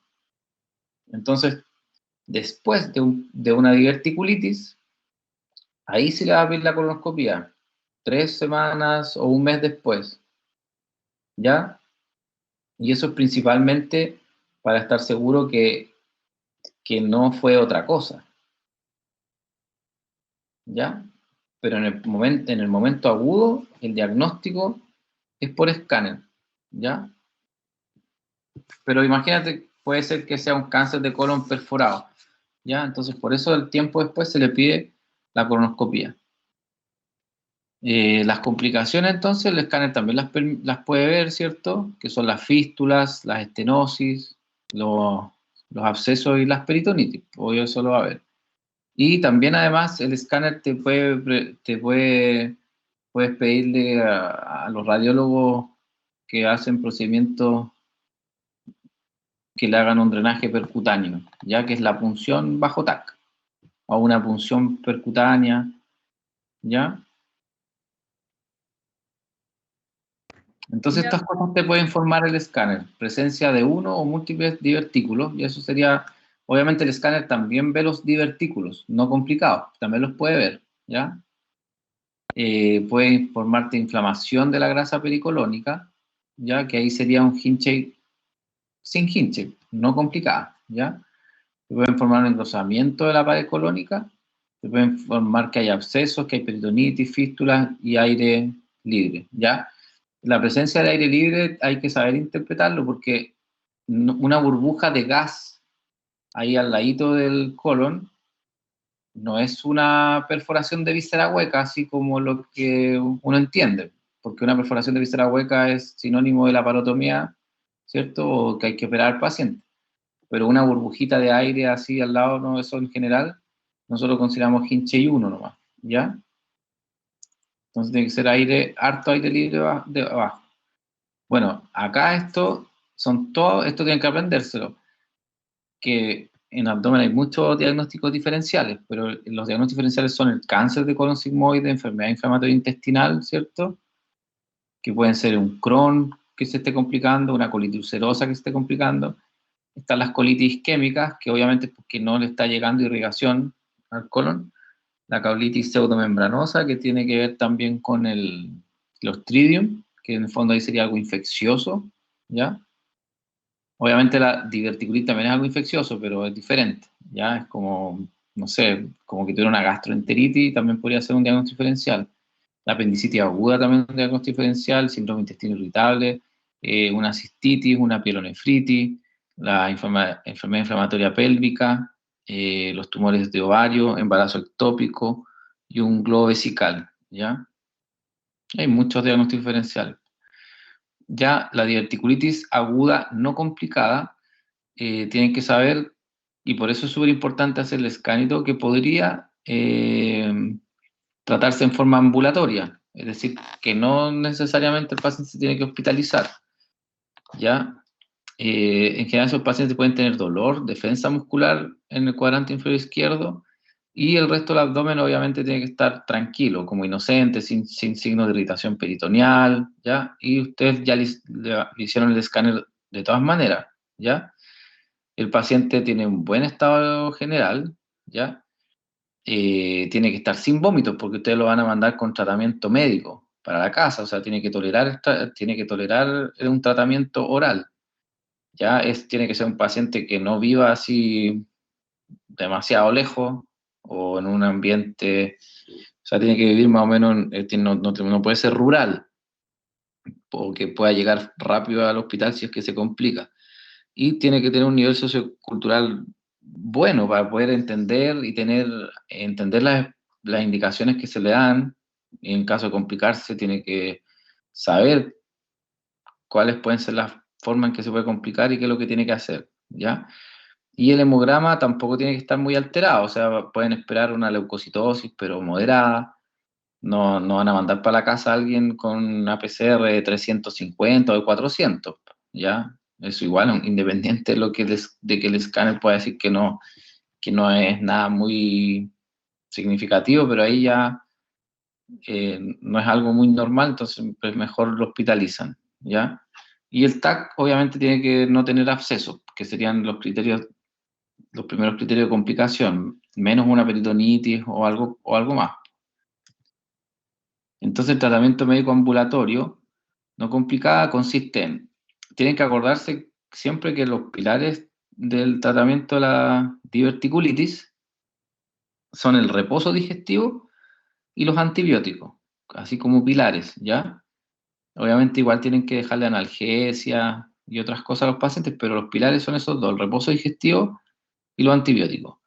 Entonces, después de una diverticulitis, ahí sí le va a pedir la colonoscopia, 3 semanas o un mes después, ¿ya? Y eso es principalmente para estar seguro que no fue otra cosa, ¿ya? Pero en el momento agudo, el diagnóstico es por escáner, ¿ya? Pero imagínate, puede ser que sea un cáncer de colon perforado, ¿ya? Entonces, por eso el tiempo después se le pide la colonoscopia. Las complicaciones, entonces, el escáner también las puede ver, ¿cierto? Que son las fístulas, las estenosis, los abscesos y las peritonitis, obvio eso lo va a ver. Y también, además, el escáner puedes pedirle a los radiólogos que hacen procedimientos que le hagan un drenaje percutáneo, ya que es la punción bajo TAC, o una punción percutánea, ¿ya? Entonces Ya. estas cosas te puede informar el escáner, presencia de uno o múltiples divertículos, y eso sería, obviamente el escáner también ve los divertículos, no complicados, también los puede ver, ¿ya? Puede informarte de inflamación de la grasa pericolónica, ¿ya? Que ahí sería un Hinchey sin Hinchey, no complicada, ¿ya? Te puede informar de engrosamiento de la pared colónica, te puede informar que hay abscesos, que hay peritonitis, fístulas y aire libre, ¿ya? La presencia de aire libre hay que saber interpretarlo porque una burbuja de gas ahí al ladito del colon no es una perforación de víscera hueca, así como lo que uno entiende, porque una perforación de víscera hueca es sinónimo de la parotomía, ¿cierto? O que hay que operar al paciente. Pero una burbujita de aire así al lado, no, eso en general, nosotros consideramos Hinchey 1 nomás, ¿ya? Entonces tiene que ser aire, harto aire libre de abajo. Bueno, acá esto tienen que aprendérselo, que en abdomen hay muchos diagnósticos diferenciales, pero los diagnósticos diferenciales son el cáncer de colon sigmoide, enfermedad inflamatoria intestinal, ¿cierto? Que pueden ser un Crohn que se esté complicando, una colitis ulcerosa que se esté complicando. Están las colitis isquémicas, que obviamente es porque no le está llegando irrigación al colon. La colitis pseudomembranosa, que tiene que ver también con el Clostridium, que en el fondo ahí sería algo infeccioso, ¿ya? Obviamente la diverticulitis también es algo infeccioso, pero es diferente, ¿ya? Es como, no sé, como que tuviera una gastroenteritis, también podría ser un diagnóstico diferencial. La apendicitis aguda también es un diagnóstico diferencial, síndrome de intestino irritable, una cistitis, una pielonefritis, la enfermedad inflamatoria pélvica, los tumores de ovario, embarazo ectópico y un globo vesical, ¿ya? Hay muchos diagnósticos diferenciales. Ya la diverticulitis aguda no complicada, tienen que saber, y por eso es súper importante hacer el escáner, que podría tratarse en forma ambulatoria, es decir, que no necesariamente el paciente se tiene que hospitalizar, ¿ya? En general esos pacientes pueden tener dolor, defensa muscular en el cuadrante inferior izquierdo, y el resto del abdomen obviamente tiene que estar tranquilo, como inocente, sin signos de irritación peritoneal, ¿ya? Y ustedes ya le hicieron el escáner de todas maneras, ¿ya? El paciente tiene un buen estado general, ¿ya? Tiene que estar sin vómitos porque ustedes lo van a mandar con tratamiento médico para la casa, o sea, tiene que tolerar un tratamiento oral, ¿ya? Tiene que ser un paciente que no viva así demasiado lejos o en un ambiente, o sea, tiene que vivir más o menos, no puede ser rural, o que pueda llegar rápido al hospital si es que se complica. Y tiene que tener un nivel sociocultural bueno para poder entender las indicaciones que se le dan, y en caso de complicarse tiene que saber cuáles pueden ser las formas en que se puede complicar y qué es lo que tiene que hacer, ¿ya? Y el hemograma tampoco tiene que estar muy alterado, o sea, pueden esperar una leucocitosis, pero moderada. No van a mandar para la casa a alguien con una PCR de 350 o de 400, ¿ya? Eso igual, independiente de, de que el escáner pueda decir que no es nada muy significativo, pero ahí ya no es algo muy normal, entonces pues mejor lo hospitalizan, ¿ya? Y el TAC obviamente tiene que no tener abscesos, que serían los criterios, los primeros criterios de complicación, menos una peritonitis o algo más. Entonces el tratamiento médico ambulatorio no complicada consiste en, tienen que acordarse siempre que los pilares del tratamiento de la diverticulitis son el reposo digestivo y los antibióticos, así como pilares, ¿ya? Obviamente igual tienen que dejarle analgesia y otras cosas a los pacientes, pero los pilares son esos dos, el reposo digestivo y los antibióticos,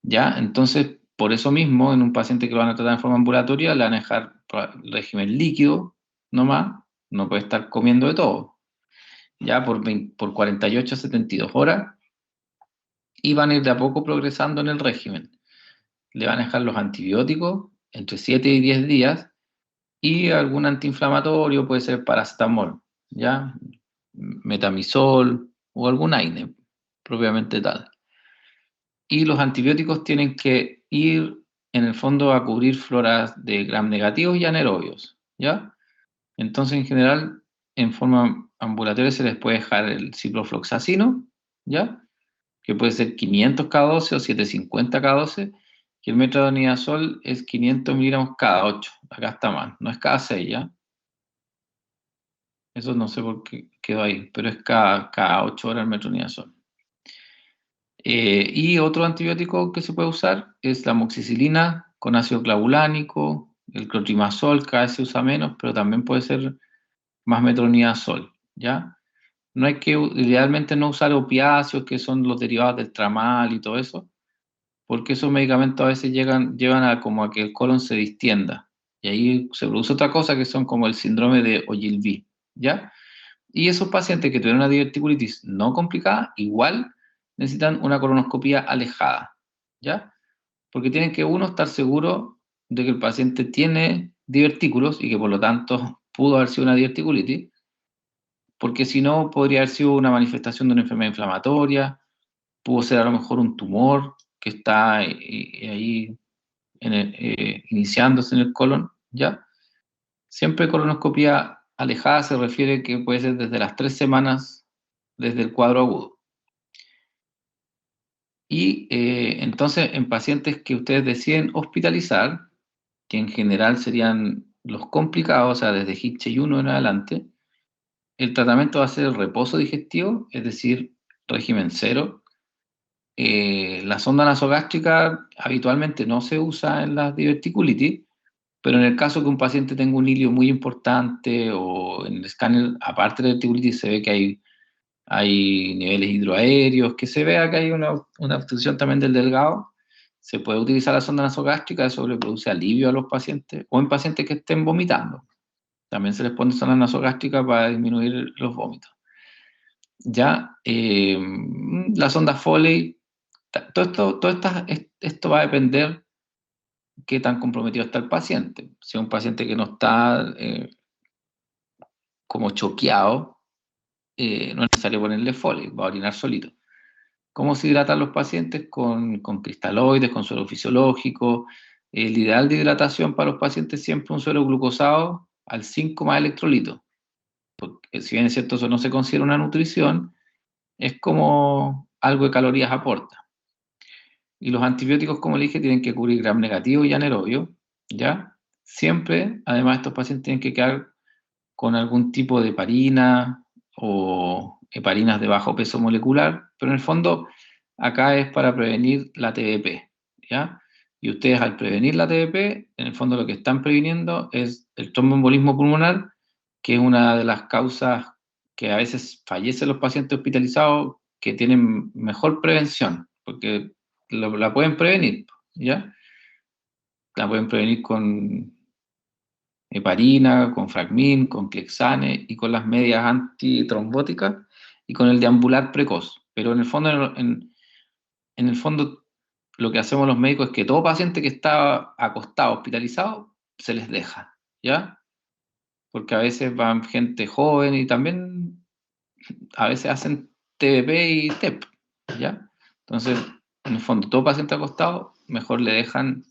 ¿ya? Entonces, por eso mismo, en un paciente que lo van a tratar en forma ambulatoria, le van a dejar régimen líquido nomás, no puede estar comiendo de todo, ya por 48 a 72 horas, y van a ir de a poco progresando en el régimen. Le van a dejar los antibióticos entre 7 y 10 días, y algún antiinflamatorio, puede ser paracetamol, ¿ya? Metamizol o algún AINE, propiamente tal. Y los antibióticos tienen que ir, en el fondo, a cubrir floras de gram negativos y anaerobios, ¿ya? Entonces, en general, en forma ambulatoria se les puede dejar el ciprofloxacino, ¿ya? Que puede ser 500 K12 o 750 K12, que el metronidazol es 500 miligramos cada 8, acá está mal, no es cada 6, ¿ya? Eso no sé por qué quedó ahí, pero es cada 8 horas el metronidazol. Y otro antibiótico que se puede usar es la amoxicilina con ácido clavulánico, el clotrimazol cada vez se usa menos, pero también puede ser más metronidazol, ¿ya? No hay que, idealmente no usar opiáceos, que son los derivados del tramal y todo eso, porque esos medicamentos a veces llevan a como a que el colon se distienda, y ahí se produce otra cosa que son como el síndrome de Ogilvy, ¿ya? Y esos pacientes que tuvieron una diverticulitis no complicada, igual necesitan una colonoscopia alejada, ¿ya? Porque tienen que uno estar seguro de que el paciente tiene divertículos y que por lo tanto pudo haber sido una diverticulitis, porque si no podría haber sido una manifestación de una enfermedad inflamatoria, pudo ser a lo mejor un tumor que está ahí iniciándose en el colon, ¿ya? Siempre colonoscopia alejada se refiere que puede ser desde las 3 semanas desde el cuadro agudo. Y entonces en pacientes que ustedes deciden hospitalizar, que en general serían los complicados, o sea, desde Hitche 1 en adelante, el tratamiento va a ser el reposo digestivo, es decir, régimen cero. La sonda nasogástrica habitualmente no se usa en las diverticulitis, pero en el caso que un paciente tenga un hilio muy importante o en el escáner, aparte de la diverticulitis, se ve que hay niveles hidroaéreos, que se vea que hay una obstrucción también del delgado, se puede utilizar la sonda nasogástrica, eso le produce alivio a los pacientes, o en pacientes que estén vomitando. También se les pone sonda nasogástrica para disminuir los vómitos. Ya, la sonda Foley, esto va a depender qué tan comprometido está el paciente. Si es un paciente que no está como choqueado, no es necesario ponerle Foley, va a orinar solito. ¿Cómo se hidratan los pacientes? Con cristaloides, con suero fisiológico. El ideal de hidratación para los pacientes es siempre un suero glucosado al 5 más electrolitos. Porque si bien es cierto, eso no se considera una nutrición, es como algo de calorías aporta. Y los antibióticos, como le dije, tienen que cubrir gram negativo y anaerobio, ¿ya? Siempre, además, estos pacientes tienen que quedar con algún tipo de heparina o heparinas de bajo peso molecular, pero en el fondo acá es para prevenir la TBP, ¿ya? Y ustedes al prevenir la TBP, en el fondo lo que están previniendo es el tromboembolismo pulmonar, que es una de las causas que a veces fallecen los pacientes hospitalizados que tienen mejor prevención, porque la pueden prevenir, ¿ya? la pueden prevenir con heparina, con Fragmin, con Clexane y con las medias antitrombóticas y con el deambular precoz. Pero en el fondo, en el fondo, lo que hacemos los médicos es que todo paciente que está acostado, hospitalizado, se les deja, ¿ya? Porque a veces van gente joven y también a veces hacen TBP y TEP, ¿ya? Entonces, en el fondo, todo paciente acostado, mejor le dejan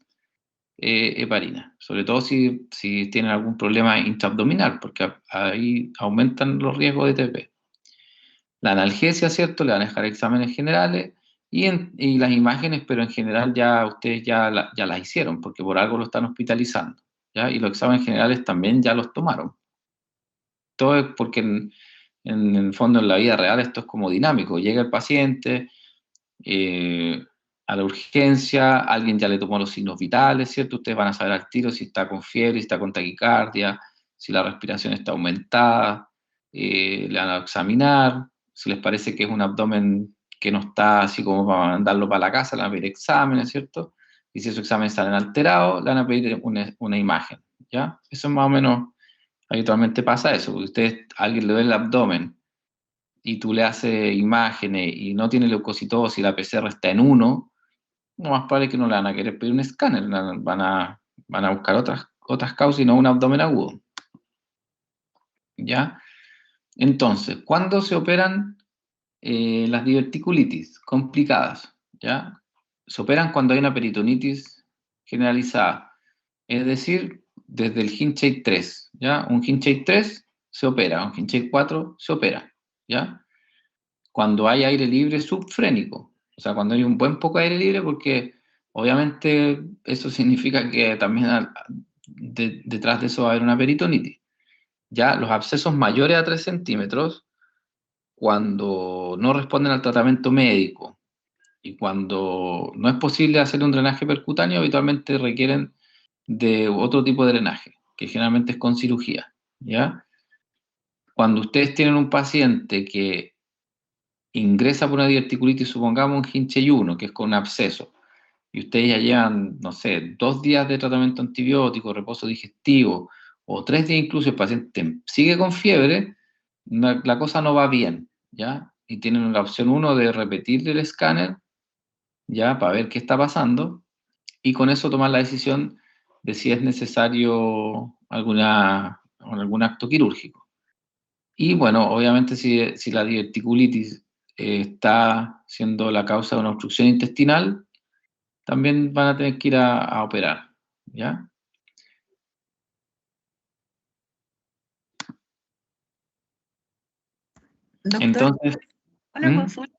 heparina, sobre todo si tienen algún problema intraabdominal, porque ahí aumentan los riesgos de TP. La analgesia, ¿cierto? Le van a dejar exámenes generales y las imágenes, pero en general ya ustedes ya las hicieron, porque por algo lo están hospitalizando, ¿ya? Y los exámenes generales también ya los tomaron. Todo es porque en el fondo, en la vida real, esto es como dinámico. Llega el paciente a la urgencia, alguien ya le tomó los signos vitales, ¿cierto? Ustedes van a saber al tiro si está con fiebre, si está con taquicardia, si la respiración está aumentada, le van a examinar, si les parece que es un abdomen que no está así como para mandarlo para la casa, le van a pedir exámenes, ¿cierto? Y si esos exámenes salen alterados, le van a pedir una imagen, ¿ya? Eso es más o menos, habitualmente pasa eso, porque ustedes, a alguien le duele el abdomen, y tú le haces imágenes y no tiene leucocitosis y la PCR está en 1, lo más probable es que no le van a querer pedir un escáner, van a buscar otras causas y no un abdomen agudo. ¿Ya? Entonces, ¿cuándo se operan las diverticulitis complicadas? ¿Ya? Se operan cuando hay una peritonitis generalizada, es decir, desde el Hinchey 3, ¿ya? Un Hinchey 3 se opera, un Hinchey 4 se opera, ¿ya? Cuando hay aire libre subfrénico, o sea, cuando hay un buen poco de aire libre, porque obviamente eso significa que también detrás de eso va a haber una peritonitis. Ya los abscesos mayores a 3 centímetros, cuando no responden al tratamiento médico y cuando no es posible hacer un drenaje percutáneo, habitualmente requieren de otro tipo de drenaje, que generalmente es con cirugía, ¿ya? Cuando ustedes tienen un paciente que ingresa por una diverticulitis, supongamos un Hinchey 1, que es con un absceso, y ustedes ya llevan, no sé, 2 días de tratamiento antibiótico, reposo digestivo, o 3 días incluso, el paciente sigue con fiebre, la cosa no va bien, ¿ya? Y tienen la opción 1 de repetir el escáner, ¿ya? Para ver qué está pasando, y con eso tomar la decisión de si es necesario algún acto quirúrgico. Y bueno, obviamente si la diverticulitis está siendo la causa de una obstrucción intestinal, también van a tener que ir a operar, ¿ya? Doctor, Entonces, una consulta.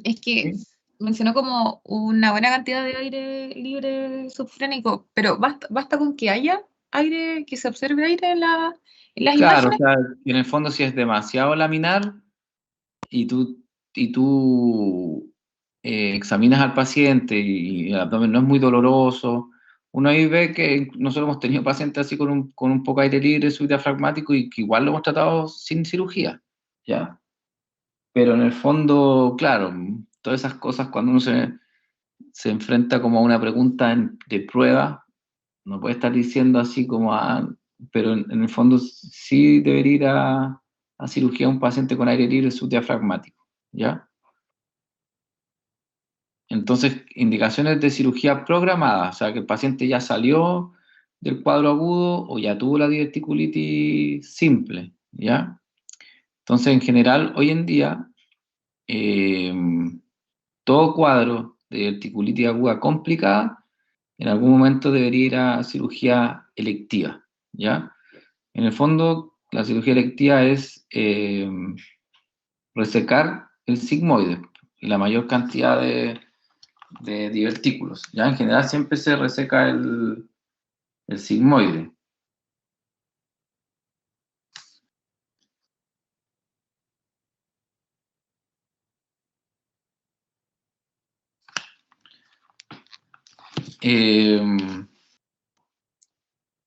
Es que ¿sí? mencionó como una buena cantidad de aire libre subfrénico, pero basta con que haya aire, que se observe aire en las Claro, o imágenes. sea, en el fondo si es demasiado laminar y tú examinas al paciente y el abdomen no es muy doloroso, uno ahí ve que nosotros hemos tenido pacientes así con un poco de aire libre subdiafragmático y que igual lo hemos tratado sin cirugía, ¿ya? Pero en el fondo, claro, todas esas cosas cuando uno se enfrenta como a una pregunta de prueba, no puede estar diciendo así como, pero en el fondo sí debería ir a cirugía un paciente con aire libre subdiafragmático, ¿ya? Entonces, indicaciones de cirugía programada, o sea, que el paciente ya salió del cuadro agudo o ya tuvo la diverticulitis simple, ¿ya? Entonces, en general, hoy en día, eh, todo cuadro de diverticulitis aguda complicada, en algún momento debería ir a cirugía electiva, ¿ya? En el fondo, la cirugía electiva es resecar el sigmoide y la mayor cantidad de divertículos, ¿ya? En general siempre se reseca el sigmoide.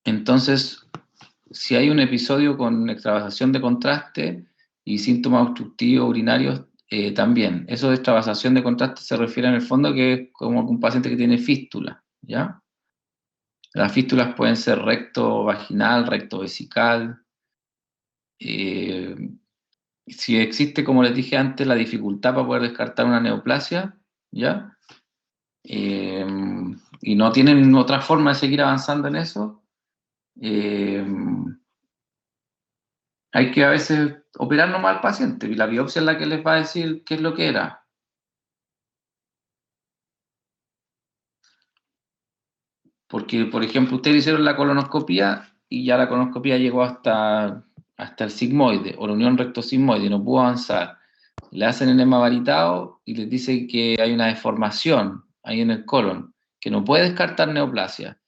Entonces, si hay un episodio con extravasación de contraste y síntomas obstructivos urinarios, también. Eso de extravasación de contraste se refiere en el fondo que es como un paciente que tiene fístula, ¿ya? Las fístulas pueden ser recto vaginal, recto vesical. Si existe, como les dije antes, la dificultad para poder descartar una neoplasia, ¿ya? Y no tienen otra forma de seguir avanzando en eso, hay que a veces operar nomás al paciente, y la biopsia es la que les va a decir qué es lo que era. Porque, por ejemplo, ustedes hicieron la colonoscopía y ya la colonoscopía llegó hasta el sigmoide o la unión recto-sigmoide y no pudo avanzar. Le hacen enema varitado y les dicen que hay una deformación ahí en el colon, que no puede descartar neoplasia.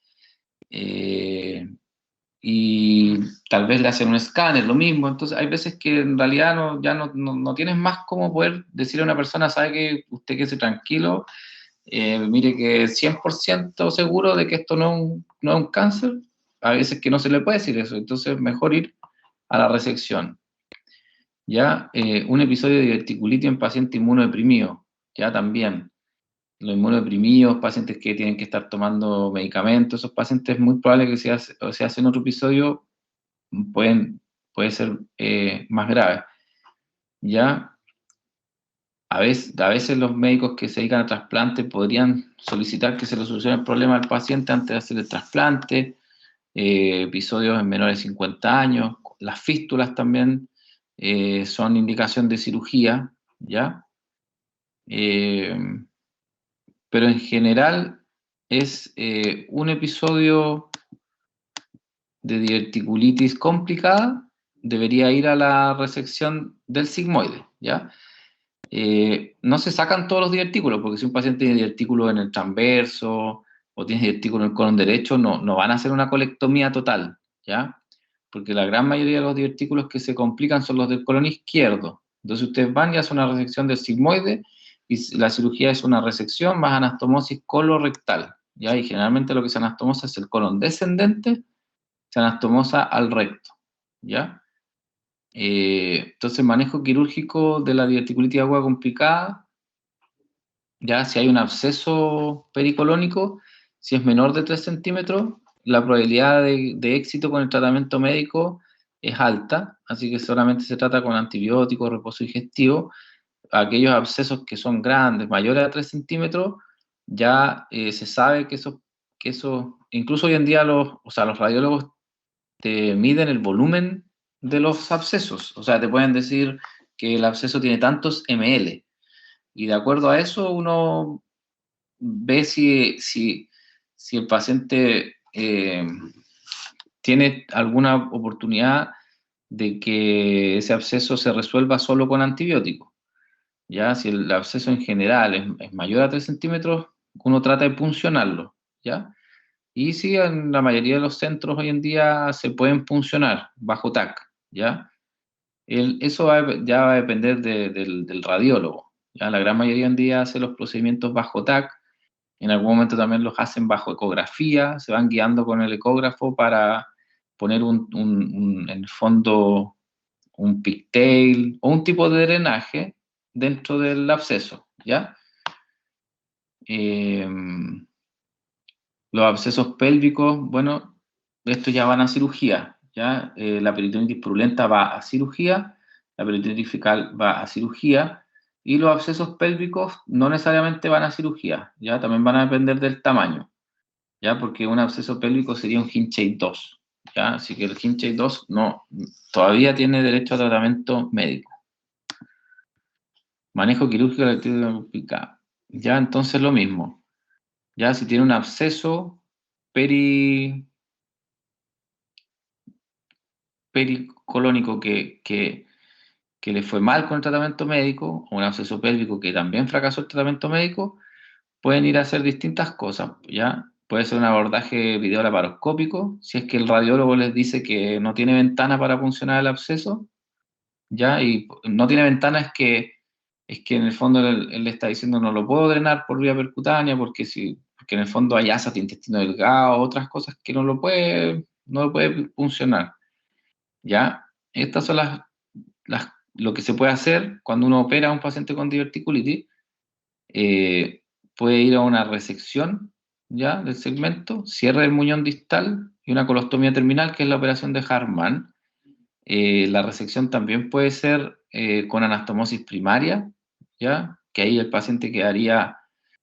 Y tal vez le hacen un escáner, lo mismo. Entonces, hay veces que en realidad no tienes más cómo poder decirle a una persona, sabe que usted quede tranquilo, mire que es 100% seguro de que esto no es un cáncer. A veces que no se le puede decir eso, entonces mejor ir a la resección. Ya, un episodio de diverticulitis en paciente inmunodeprimido, ya también. Los inmunodeprimidos, pacientes que tienen que estar tomando medicamentos, esos pacientes es muy probable que se hacen otro episodio, puede ser más grave. Ya, a veces los médicos que se dedican a trasplante podrían solicitar que se le solucione el problema al paciente antes de hacer el trasplante, episodios en menores de 50 años, las fístulas también son indicación de cirugía, ¿ya? Pero en general es un episodio de diverticulitis complicada, debería ir a la resección del sigmoide, ¿ya? No se sacan todos los divertículos, porque si un paciente tiene divertículos en el transverso o tiene divertículos en el colon derecho, no van a hacer una colectomía total, ¿ya? Porque la gran mayoría de los divertículos que se complican son los del colon izquierdo. Entonces ustedes van y hacen una resección del sigmoide y la cirugía es una resección más anastomosis colorectal, ¿ya? Y generalmente lo que se anastomosa es el colon descendente, se anastomosa al recto, ¿ya? Entonces, manejo quirúrgico de la diverticulitis aguda complicada, ya si hay un absceso pericolónico, si es menor de 3 centímetros, la probabilidad de éxito con el tratamiento médico es alta, así que solamente se trata con antibióticos, reposo digestivo. Aquellos abscesos que son grandes, mayores a 3 centímetros, ya se sabe que eso, incluso hoy en día los radiólogos te miden el volumen de los abscesos, o sea, te pueden decir que el absceso tiene tantos ml, y de acuerdo a eso uno ve si el paciente tiene alguna oportunidad de que ese absceso se resuelva solo con antibióticos. Ya, si el absceso en general es mayor a 3 centímetros, uno trata de puncionarlo, ¿ya? Y sí, en la mayoría de los centros hoy en día se pueden puncionar bajo TAC, ¿ya? Eso ya va a depender del radiólogo, ¿ya? La gran mayoría hoy en día hace los procedimientos bajo TAC, en algún momento también los hacen bajo ecografía, se van guiando con el ecógrafo para poner en el fondo un pigtail o un tipo de drenaje dentro del absceso, ¿ya? Los abscesos pélvicos, bueno, estos ya van a cirugía, ¿ya? La peritonitis purulenta va a cirugía, la peritonitis fecal va a cirugía, y los abscesos pélvicos no necesariamente van a cirugía, ¿ya? También van a depender del tamaño, ¿ya? Porque un absceso pélvico sería un Hinchey 2, ¿ya? Así que el Hinchey 2 todavía tiene derecho a tratamiento médico. Manejo quirúrgico de la actividad complicada. Ya, entonces lo mismo. Ya, si tiene un absceso pericolónico que le fue mal con el tratamiento médico, o un absceso pélvico que también fracasó el tratamiento médico, pueden ir a hacer distintas cosas, ¿ya? Puede ser un abordaje videolaparoscópico, si es que el radiólogo les dice que no tiene ventana para funcionar el absceso, ¿ya? Y no tiene ventana es que en el fondo él le está diciendo no lo puedo drenar por vía percutánea porque en el fondo hay asas de intestino delgado, otras cosas que no lo puede funcionar, ¿ya? Estas son lo que se puede hacer cuando uno opera a un paciente con diverticulitis. Puede ir a una resección ya, del segmento, cierre del muñón distal y una colostomía terminal, que es la operación de Hartmann. La resección también puede ser con anastomosis primaria, ¿ya? Que ahí el paciente quedaría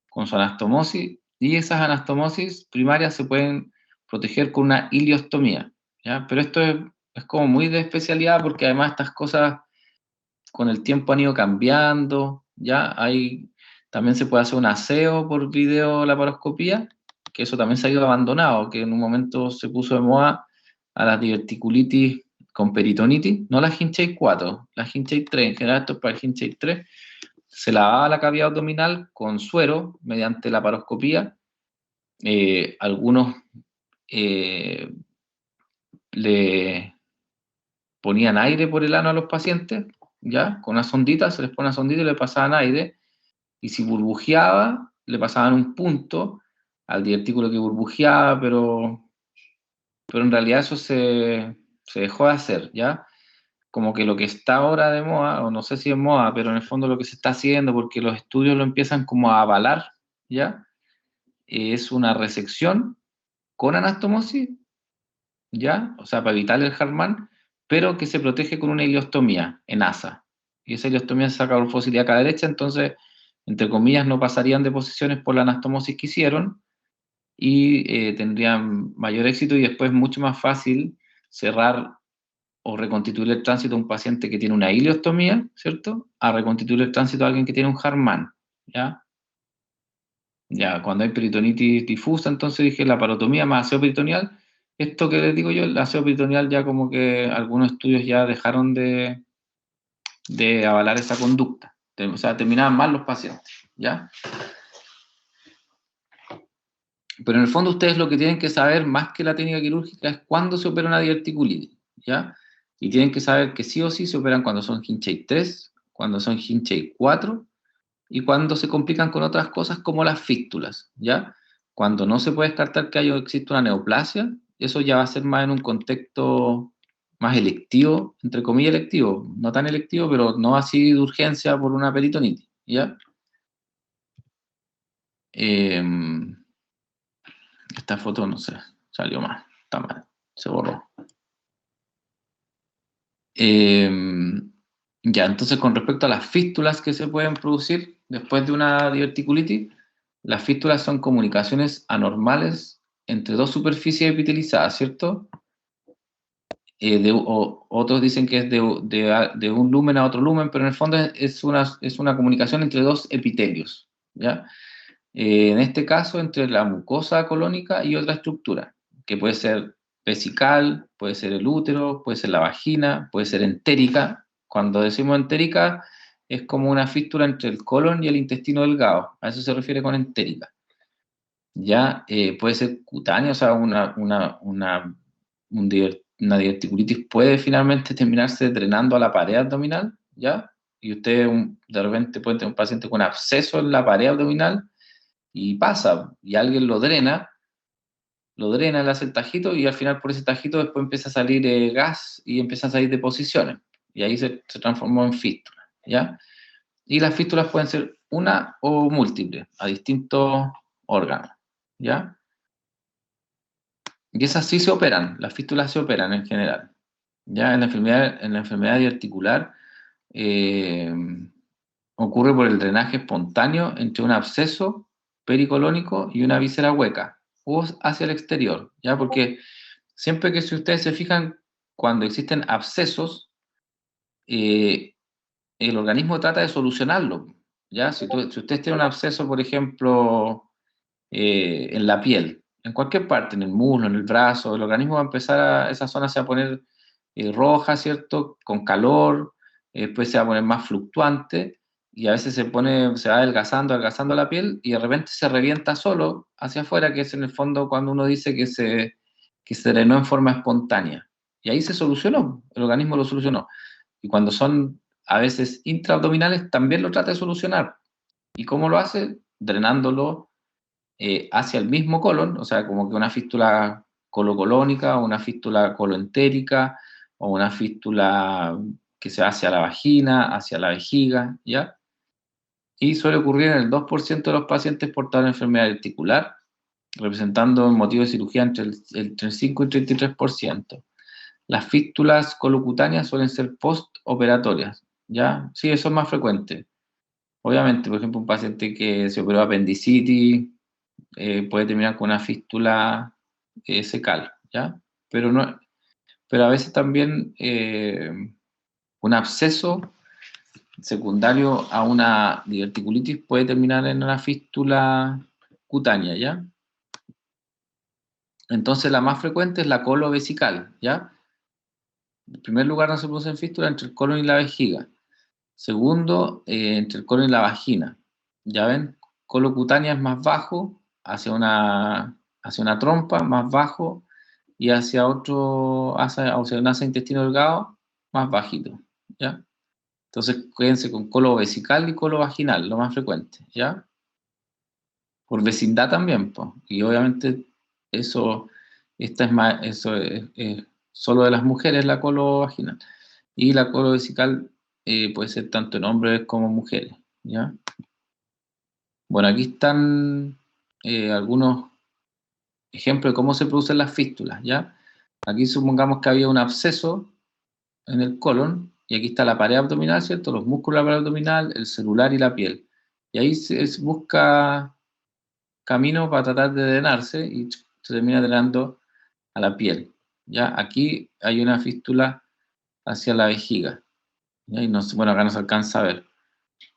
con su anastomosis, y esas anastomosis primarias se pueden proteger con una iliostomía, ¿ya? Pero esto es como muy de especialidad, porque además estas cosas con el tiempo han ido cambiando, ¿ya? También se puede hacer un aseo por videolaparoscopía, que eso también se ha ido abandonado, que en un momento se puso de moda a las diverticulitis con peritonitis, no la Hinchey 4, la Hinchey 3, en general esto es para el Hinchey 3, se lavaba la cavidad abdominal con suero mediante la laparoscopía, algunos le ponían aire por el ano a los pacientes, ¿ya? Con una sondita, se les pone una sondita y le pasaban aire, y si burbujeaba, le pasaban un punto al divertículo que burbujeaba, pero en realidad eso se dejó de hacer, ¿ya? Como que lo que está ahora de moda, o no sé si es moda, pero en el fondo lo que se está haciendo, porque los estudios lo empiezan como a avalar, ¿ya? Es una resección con anastomosis, ¿ya? O sea, para evitar el Hartmann, pero que se protege con una iliostomía en asa. Y esa iliostomía se saca por fósil ilíaca derecha, entonces, entre comillas, no pasarían de posiciones por la anastomosis que hicieron, y tendrían mayor éxito, y después mucho más fácil cerrar o reconstituir el tránsito a un paciente que tiene una iliostomía, ¿cierto? A reconstituir el tránsito a alguien que tiene un Hartmann, ¿ya? Ya, cuando hay peritonitis difusa, entonces dije la parotomía más aseo peritoneal. Esto que les digo yo, el aseo peritoneal, ya como que algunos estudios ya dejaron de avalar esa conducta. O sea, terminaban mal los pacientes, ¿ya? Pero en el fondo ustedes lo que tienen que saber, más que la técnica quirúrgica, es cuándo se opera una diverticulitis, ¿ya? Y tienen que saber que sí o sí se operan cuando son Hinchey 3, cuando son Hinchey 4, y cuando se complican con otras cosas como las fístulas, ¿ya? Cuando no se puede descartar que existe una neoplasia, eso ya va a ser más en un contexto más electivo, entre comillas electivo, no tan electivo, pero no así de urgencia por una peritonitis, ¿ya? Esta foto, no sé, salió mal, está mal, se borró. Ya, entonces con respecto a las fístulas que se pueden producir después de una diverticulitis, las fístulas son comunicaciones anormales entre dos superficies epitelizadas, ¿cierto? Otros dicen que es de un lumen a otro lumen, pero en el fondo es una comunicación entre dos epitelios, ¿ya? En este caso, entre la mucosa colónica y otra estructura, que puede ser vesical, puede ser el útero, puede ser la vagina, puede ser entérica. Cuando decimos entérica, es como una fístula entre el colon y el intestino delgado. A eso se refiere con entérica. Ya puede ser cutánea, o sea, una diverticulitis puede finalmente terminarse drenando a la pared abdominal, ¿ya? Y usted de repente puede tener un paciente con absceso en la pared abdominal, y pasa, y alguien le hace el tajito, y al final por ese tajito después empieza a salir gas y empiezan a salir deposiciones, y ahí se transformó en fístula, ¿ya? Y las fístulas pueden ser una o múltiples, a distintos órganos, ¿ya? Y esas sí se operan, las fístulas se operan en general, ¿ya? En la enfermedad articular ocurre por el drenaje espontáneo entre un absceso pericolónico y una víscera hueca, o hacia el exterior, ¿ya? Porque siempre que, si ustedes se fijan, cuando existen abscesos, eh, el organismo trata de solucionarlo, ¿ya? Si ustedes tienen un absceso, por ejemplo, en la piel, en cualquier parte, en el muslo, en el brazo, el organismo va a empezar esa zona se va a poner roja, ¿cierto? Con calor, después se va a poner más fluctuante, y a veces se va adelgazando la piel, y de repente se revienta solo hacia afuera, que es en el fondo cuando uno dice que se drenó en forma espontánea. Y ahí se solucionó, el organismo lo solucionó. Y cuando son a veces intraabdominales, también lo trata de solucionar. ¿Y cómo lo hace? Drenándolo hacia el mismo colon, o sea, como que una fístula colocolónica, o una fístula coloentérica, o una fístula que se va hacia la vagina, hacia la vejiga, ¿ya? Y suele ocurrir en el 2% de los pacientes portadores de enfermedad articular, representando el motivo de cirugía entre el 5 y 33%. Las fístulas colocutáneas suelen ser postoperatorias, ¿ya? Sí, eso es más frecuente. Obviamente, por ejemplo, un paciente que se operó apendicitis puede terminar con una fístula secal, ¿ya? Pero a veces también un absceso secundario a una diverticulitis puede terminar en una fístula cutánea, ¿ya? Entonces la más frecuente es la colovesical, ¿ya? En primer lugar no se producen fístulas entre el colon y la vejiga. Segundo, entre el colon y la vagina. ¿Ya ven? Colocutánea es más bajo, hacia una trompa, más bajo, y hacia un asa intestino delgado, más bajito, ¿ya? Entonces, quédense con colo vesical y colo vaginal, lo más frecuente, ¿ya? Por vecindad también, pues. Y obviamente eso es solo de las mujeres la colo vaginal. Y la colo vesical puede ser tanto en hombres como mujeres, ¿ya? Bueno, aquí están algunos ejemplos de cómo se producen las fístulas, ¿ya? Aquí supongamos que había un absceso en el colon, y aquí está la pared abdominal, ¿cierto? Los músculos de la pared abdominal, el celular y la piel. Y ahí se busca camino para tratar de drenarse y se termina drenando a la piel. ¿Ya? Aquí hay una fístula hacia la vejiga. ¿Ya? Y bueno, acá no se alcanza a ver.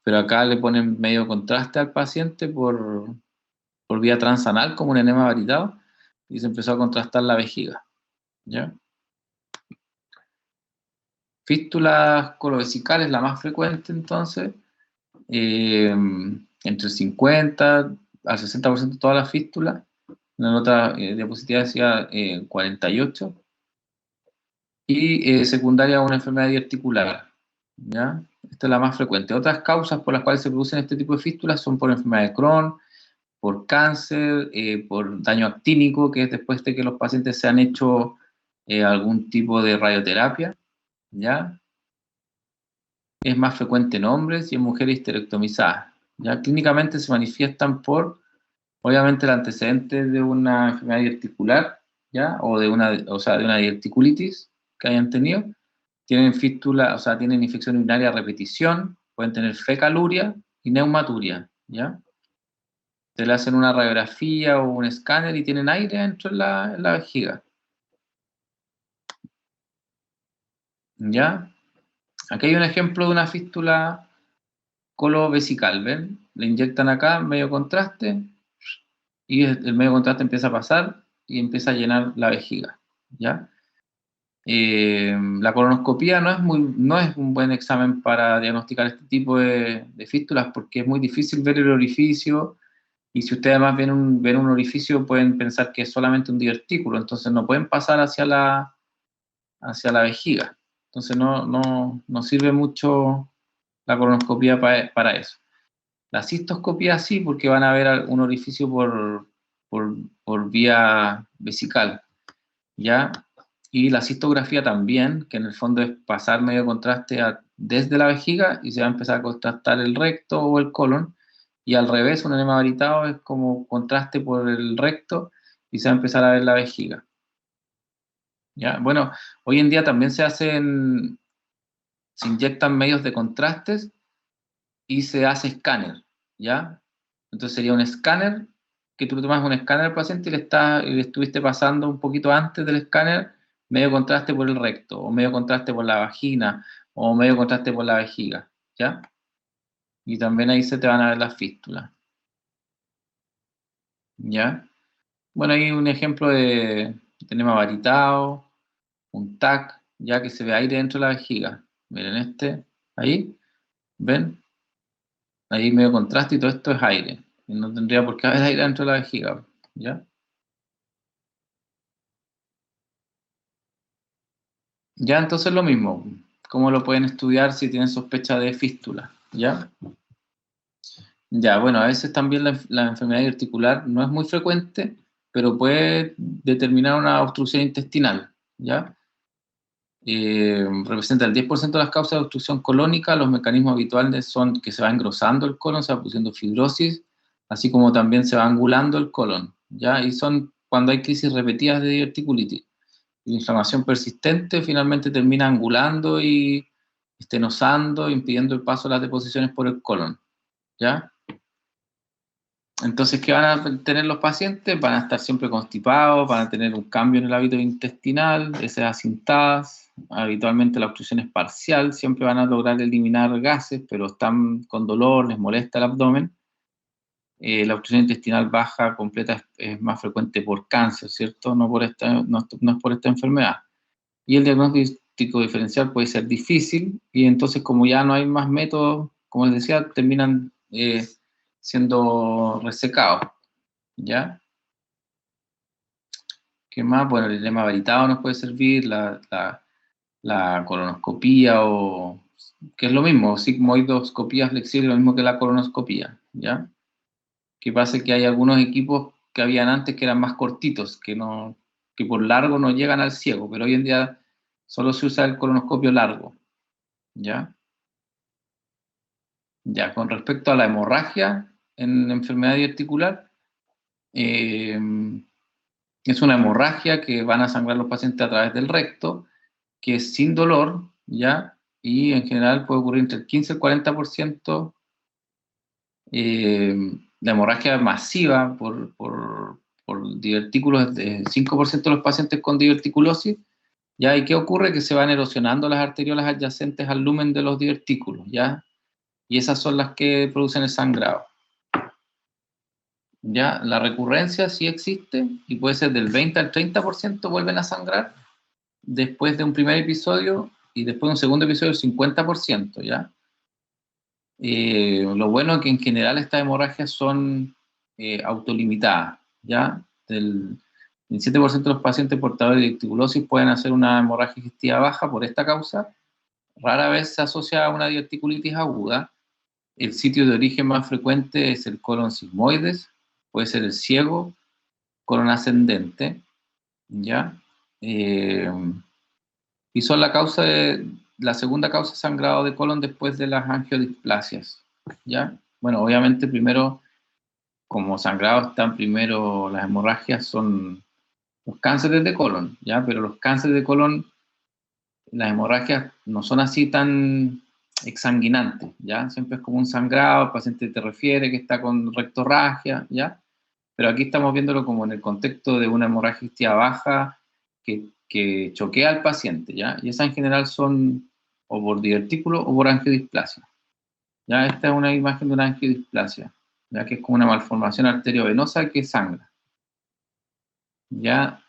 Pero acá le ponen medio contraste al paciente por vía transanal, como un enema varitado, y se empezó a contrastar la vejiga. ¿Ya? Fístulas colovesicales, la más frecuente entonces, entre el 50 al 60% de todas las fístulas. La nota diapositiva decía 48. Y secundaria a una enfermedad articular, ¿ya? Esta es la más frecuente. Otras causas por las cuales se producen este tipo de fístulas son por enfermedad de Crohn, por cáncer, por daño actínico, que es después de que los pacientes se han hecho algún tipo de radioterapia, ¿ya? Es más frecuente en hombres y en mujeres histerectomizadas, ¿ya? Clínicamente se manifiestan por, obviamente, el antecedente de una enfermedad articular, ¿ya? O de una diverticulitis que hayan tenido. Tienen fístula, o sea, tienen infección urinaria a repetición, pueden tener fecaluria y neumaturia, ¿ya? Se le hacen una radiografía o un escáner y tienen aire dentro en la vejiga, ¿ya? Aquí hay un ejemplo de una fístula colovesical, ¿ven? Le inyectan acá medio contraste y el medio contraste empieza a pasar y empieza a llenar la vejiga, ¿ya? La colonoscopía no es un buen examen para diagnosticar este tipo de fístulas porque es muy difícil ver el orificio, y si ustedes además ven un orificio pueden pensar que es solamente un divertículo, entonces no pueden pasar hacia la vejiga. Entonces no sirve mucho la colonoscopía para eso. La cistoscopía sí, porque van a ver un orificio por vía vesical, ¿ya? Y la cistografía también, que en el fondo es pasar medio contraste desde la vejiga y se va a empezar a contrastar el recto o el colon, y al revés, un enema varitado es como contraste por el recto y se va a empezar a ver la vejiga. ¿Ya? Bueno, hoy en día también se inyectan medios de contrastes y se hace escáner, ¿ya? Entonces sería un escáner, que tú le tomas un escáner al paciente y le estuviste pasando un poquito antes del escáner medio contraste por el recto, o medio contraste por la vagina, o medio contraste por la vejiga, ¿ya? Y también ahí se te van a ver las fístulas, ¿ya? Bueno, ahí un ejemplo de enema varitado, un TAC, ya que se ve aire dentro de la vejiga. Miren ahí, ¿ven? Ahí medio contraste y todo esto es aire. Y no tendría por qué haber aire dentro de la vejiga, ¿ya? Ya, entonces lo mismo. ¿Cómo lo pueden estudiar si tienen sospecha de fístula? ¿Ya? Ya, bueno, a veces también la enfermedad articular no es muy frecuente, pero puede determinar una obstrucción intestinal, ¿ya? Representa el 10% de las causas de obstrucción colónica. Los mecanismos habituales son que se va engrosando el colon, se va produciendo fibrosis, así como también se va angulando el colon, ¿ya? Y son cuando hay crisis repetidas de diverticulitis. La inflamación persistente finalmente termina angulando y estenosando, impidiendo el paso de las deposiciones por el colon, ¿ya? Entonces, ¿qué van a tener los pacientes? Van a estar siempre constipados, van a tener un cambio en el hábito intestinal, heces acintadas, habitualmente la obstrucción es parcial, siempre van a lograr eliminar gases, pero están con dolor, les molesta el abdomen. La obstrucción intestinal baja completa es más frecuente por cáncer, ¿cierto? No es por esta enfermedad. Y el diagnóstico diferencial puede ser difícil, y entonces como ya no hay más métodos, como les decía, terminan siendo resecados, ¿ya? ¿Qué más? Bueno, el edema varitado nos puede servir, la colonoscopía, o que es lo mismo, sigmoidoscopía flexible, lo mismo que la colonoscopía, ¿ya? Que pasa que hay algunos equipos que habían antes que eran más cortitos, que por largo no llegan al ciego, pero hoy en día solo se usa el colonoscopio largo, ¿ya? Ya, con respecto a la hemorragia en enfermedad diverticular, es una hemorragia que van a sangrar los pacientes a través del recto, que es sin dolor, ¿ya? Y en general puede ocurrir entre el 15 y el 40%. La hemorragia masiva por divertículos, de 5% de los pacientes con diverticulosis, ¿ya? ¿Y qué ocurre? Que se van erosionando las arteriolas adyacentes al lumen de los divertículos, ¿ya? Y esas son las que producen el sangrado. ¿Ya? La recurrencia sí existe, y puede ser del 20 al 30% vuelven a sangrar después de un primer episodio, y después de un segundo episodio el 50%, ¿ya? Lo bueno es que en general estas hemorragias son autolimitadas, ¿ya? El 7% de los pacientes portadores de diverticulosis pueden hacer una hemorragia digestiva baja por esta causa. Rara vez se asocia a una diverticulitis aguda. El sitio de origen más frecuente es el colon sigmoides, puede ser el ciego, colon ascendente, ¿ya? Y son la segunda causa de sangrado de colon después de las angiodisplasias, ¿ya? Bueno, obviamente primero, como sangrado están primero las hemorragias, son los cánceres de colon, ¿ya? Pero los cánceres de colon, las hemorragias no son así tan exsanguinantes, ¿ya? Siempre es como un sangrado, el paciente te refiere que está con rectorragia, ¿ya? Pero aquí estamos viéndolo como en el contexto de una hemorragia digestiva baja que choquea al paciente, ¿ya? Y esas en general son o por divertículo o por angiodisplasia, ¿ya? Esta es una imagen de una angiodisplasia, ya que es como una malformación arteriovenosa que sangra, ¿ya?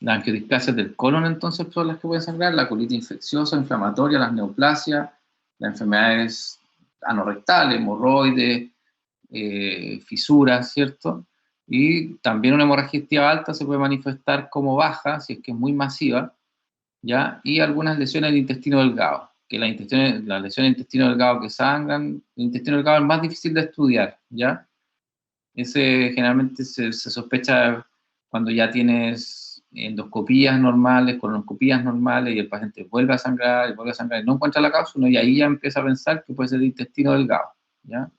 Las angiodisplasias del colon entonces son las que pueden sangrar, la colitis infecciosa, inflamatoria, las neoplasias, las enfermedades anorrectales, hemorroides, fisuras, ¿cierto? Y también una hemorragia digestiva alta se puede manifestar como baja, si es que es muy masiva, ¿ya? Y algunas lesiones del intestino delgado, que las lesiones del intestino delgado que sangran, el intestino delgado es más difícil de estudiar, ¿ya? Ese generalmente se sospecha cuando ya tienes endoscopías normales, colonoscopías normales, y el paciente vuelve a sangrar, y no encuentra la causa, y ahí ya empieza a pensar que puede ser el intestino delgado, ¿ya?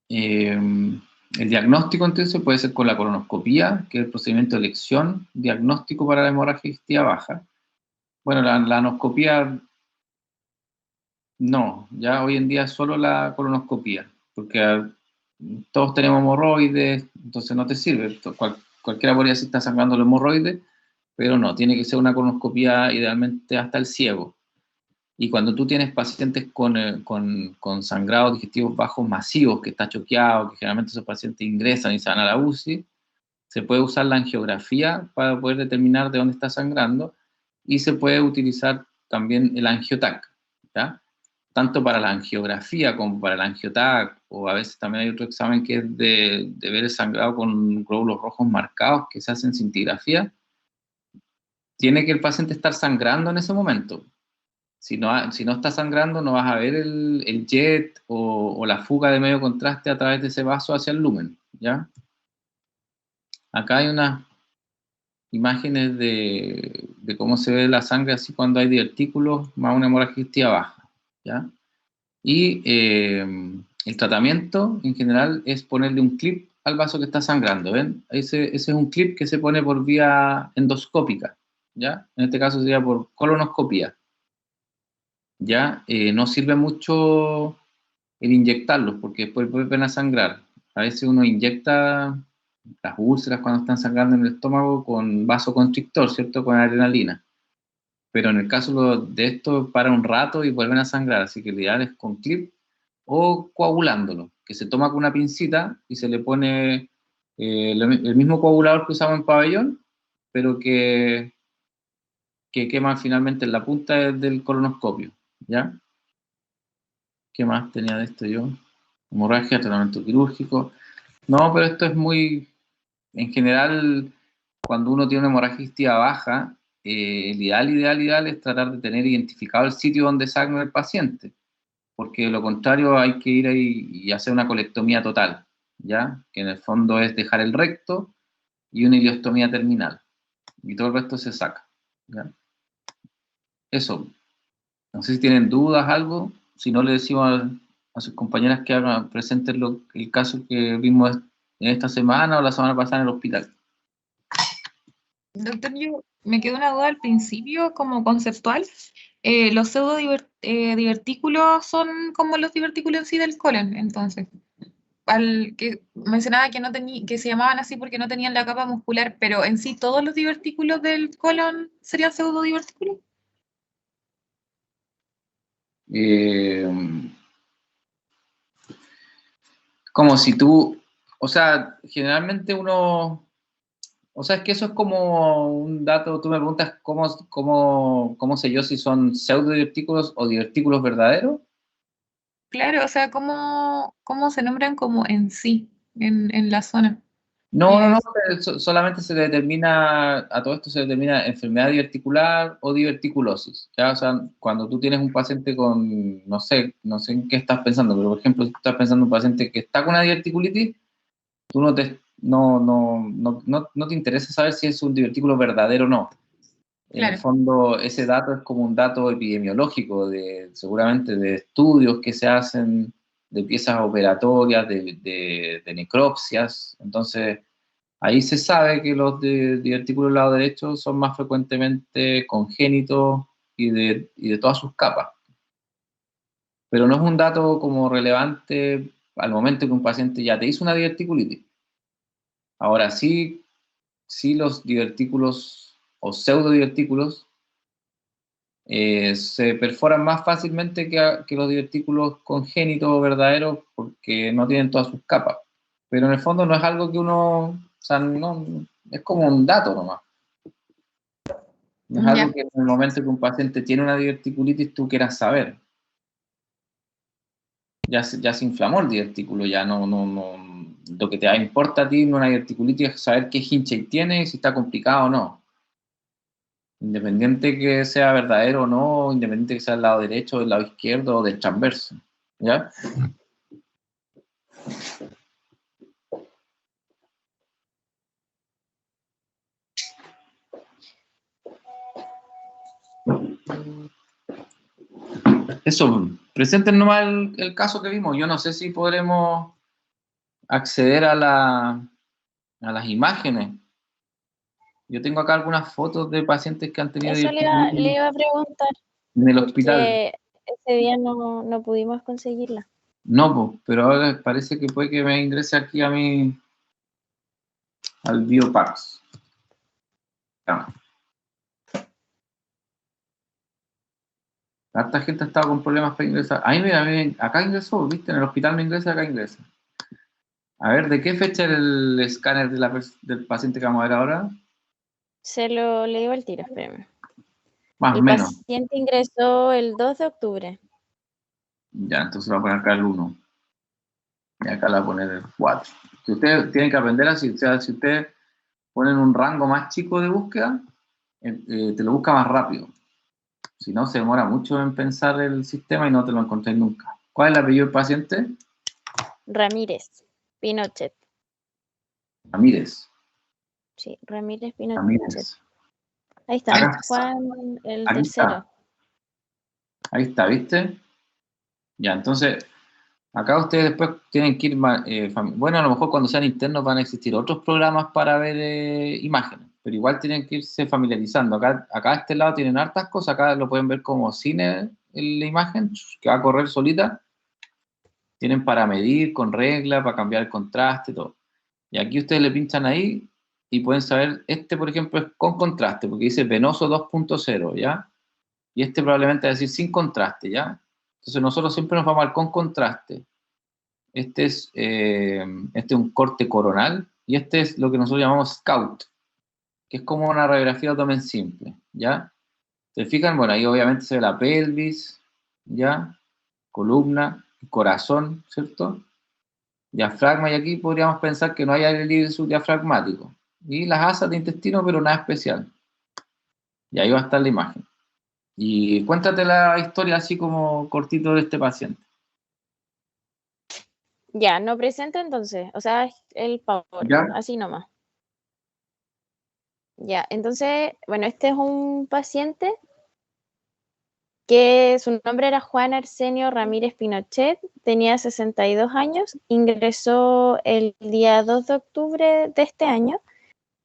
El diagnóstico entonces puede ser con la colonoscopía, que es el procedimiento de elección diagnóstico para la hemorragia digestiva baja. Bueno, la anoscopía no, ya hoy en día es solo la colonoscopía, porque todos tenemos hemorroides, entonces no te sirve. Cualquiera podría decir que está sangrando los hemorroides, pero no, tiene que ser una colonoscopía idealmente hasta el ciego. Y cuando tú tienes pacientes con sangrados digestivos bajos masivos, que está choqueado, que generalmente esos pacientes ingresan y se van a la UCI, se puede usar la angiografía para poder determinar de dónde está sangrando, y se puede utilizar también el angiotac, ¿ya? Tanto para la angiografía como para el angiotac, o a veces también hay otro examen que es de ver el sangrado con glóbulos rojos marcados, que se hace en scintigrafía. Tiene que el paciente estar sangrando en ese momento. Si no está sangrando, no vas a ver el jet o la fuga de medio contraste a través de ese vaso hacia el lumen, ¿ya? Acá hay unas imágenes de cómo se ve la sangre así cuando hay divertículos más una hemorragia digestiva baja, ¿ya? Y el tratamiento en general es ponerle un clip al vaso que está sangrando, ¿ven? Ese es un clip que se pone por vía endoscópica, ¿ya? En este caso sería por colonoscopía, ¿ya? No sirve mucho el inyectarlos, porque después vuelven a sangrar. A veces uno inyecta las úlceras cuando están sangrando en el estómago con vasoconstrictor, ¿cierto? Con adrenalina. Pero en el caso de esto, para un rato y vuelven a sangrar, así que lo ideal es con clip o coagulándolo, que se toma con una pincita y se le pone el mismo coagulador que usamos en pabellón, pero que quema finalmente en la punta del colonoscopio, ¿ya? ¿Qué más tenía de esto yo? Hemorragia, tratamiento quirúrgico. No, pero esto es muy, en general, cuando uno tiene una hemorragia digestiva baja, el ideal es tratar de tener identificado el sitio donde sangra el paciente, porque de lo contrario hay que ir ahí y hacer una colectomía total, ¿ya? Que en el fondo es dejar el recto y una ileostomía terminal, y todo el resto se saca, ¿ya? Eso, no sé si tienen dudas, algo, si no le decimos a sus compañeras que hagan, presenten el caso que vimos en esta semana o la semana pasada en el hospital. Doctor, yo me quedó una duda al principio como conceptual. Los pseudo divertículos son como los divertículos en sí del colon, entonces. Al que mencionaba que no que se llamaban así porque no tenían la capa muscular, pero en sí todos los divertículos del colon serían pseudo divertículos. Eh, como si tú, o sea, generalmente uno, o sea, es que eso es como un dato, tú me preguntas cómo sé yo si son pseudodivertículos o divertículos verdaderos. Claro, o sea, cómo se nombran como en sí, en la zona. No, Es- solamente se determina, a todo esto se determina enfermedad diverticular o diverticulosis, ¿ya? O sea, cuando tú tienes un paciente con, no sé en qué estás pensando, pero por ejemplo, si tú estás pensando en un paciente que está con una diverticulitis, tú no te interesa saber si es un divertículo verdadero o no. En el claro, fondo, ese dato es como un dato epidemiológico, seguramente de estudios que se hacen, de piezas operatorias, de necropsias. Entonces, ahí se sabe que los divertículos del lado derecho son más frecuentemente congénitos y de todas sus capas. Pero no es un dato como relevante al momento que un paciente ya te hizo una diverticulitis. Ahora sí los divertículos o pseudodivertículos se perforan más fácilmente que los divertículos congénitos o verdaderos porque no tienen todas sus capas. Pero en el fondo no es algo que uno, o sea, no, es como un dato nomás. No es algo ya, que en el momento que un paciente tiene una diverticulitis tú quieras saber. Ya se inflamó el divertículo, ya no. Lo que te importa a ti en una diverticulitis es saber qué hinchazón tiene y si está complicado o no. Independiente que sea verdadero o no, independiente que sea del lado derecho, del lado izquierdo o del transverso. ¿Ya? Eso, presenten nomás el caso que vimos. Yo no sé si podremos acceder a las imágenes. Yo tengo acá algunas fotos de pacientes que han tenido Eso le diverticulitis iba a preguntar, en el hospital. porque ese día no pudimos conseguirla. No, pues, pero ahora parece que puede que me ingrese aquí a mí al Biopax. Ah, harta gente ha estado con problemas para ingresar. Ahí mira, acá ingresó, ¿viste? En el hospital me ingresa, acá ingresa. A ver, ¿de qué fecha era el escáner del paciente que vamos a ver ahora? Le digo el tiro, espérame. Más o El menos. paciente ingresó el 2 de octubre. Ya, entonces voy a poner acá el 1. Y acá la voy a poner el 4. Si ustedes tienen que aprender así, o sea, si ustedes ponen un rango más chico de búsqueda, te lo busca más rápido. Si no, se demora mucho en pensar el sistema y no te lo encontré nunca. ¿Cuál es el apellido del paciente? Ramírez Pinochet. Ramírez. Sí, Ramírez Pinochet. Ramírez. Ahí está, Acá, Juan el aquí tercero. está. Ahí está, ¿viste? Ya, entonces, Acá ustedes después tienen que ir, bueno, a lo mejor cuando sean internos van a existir otros programas para ver imágenes, pero igual tienen que irse familiarizando. Acá a este lado tienen hartas cosas, acá lo pueden ver como cine en la imagen, que va a correr solita. Tienen para medir con regla, para cambiar el contraste, todo. Y aquí ustedes le pinchan ahí y pueden saber, por ejemplo es con contraste, porque dice venoso 2.0, ¿ya? Y probablemente va a decir sin contraste, ¿ya? Entonces nosotros siempre nos vamos al con contraste. Este es un corte coronal y este es lo que nosotros llamamos scout, que es como una radiografía de abdomen simple, ¿ya? ¿Se fijan? Bueno, ahí obviamente se ve la pelvis, ¿ya? Columna, corazón, ¿cierto? Diafragma, y aquí podríamos pensar que no hay aire libre subdiafragmático. Y las asas de intestino, pero nada especial. Y ahí va a estar la imagen. Y cuéntate la historia así como cortito de este paciente. Ya, no presenta entonces, o sea, es el PowerPoint, ¿Ya? así nomás. Ya, entonces, bueno, este es un paciente que su nombre era Juan Arsenio Ramírez Pinochet, tenía 62 años, ingresó el día 2 de octubre de este año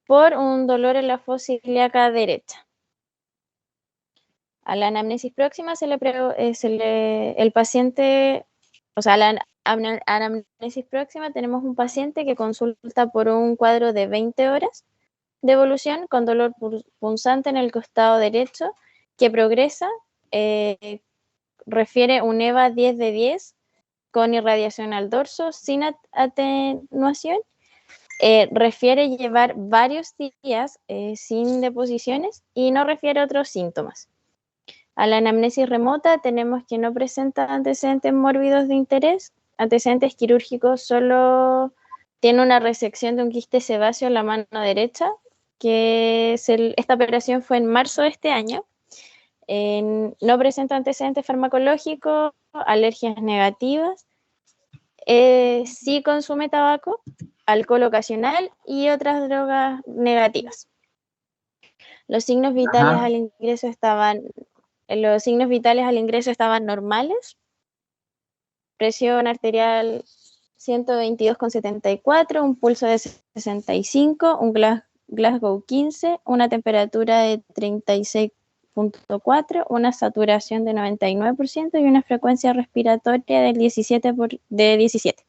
por un dolor en la fosa ilíaca derecha. A la anamnesis próxima el paciente, o sea, a la anamnesis próxima tenemos un paciente que consulta por un cuadro de 20 horas de evolución con dolor punzante en el costado derecho que progresa, refiere un EVA 10 de 10 con irradiación al dorso sin atenuación, refiere llevar varios días sin deposiciones y no refiere otros síntomas. A la anamnesis remota tenemos que no presenta antecedentes mórbidos de interés, antecedentes quirúrgicos, solo tiene una resección de un quiste sebáceo en la mano derecha, que esta operación fue en marzo de este año. No presenta antecedentes farmacológicos, alergias negativas, sí consume tabaco, alcohol ocasional y otras drogas negativas. Los signos vitales Ajá. al ingreso estaban normales. Presión arterial 122,74, un pulso de 65, un Glasgow 15, una temperatura de 36,4, una saturación de 99% y una frecuencia respiratoria del 17 de 17.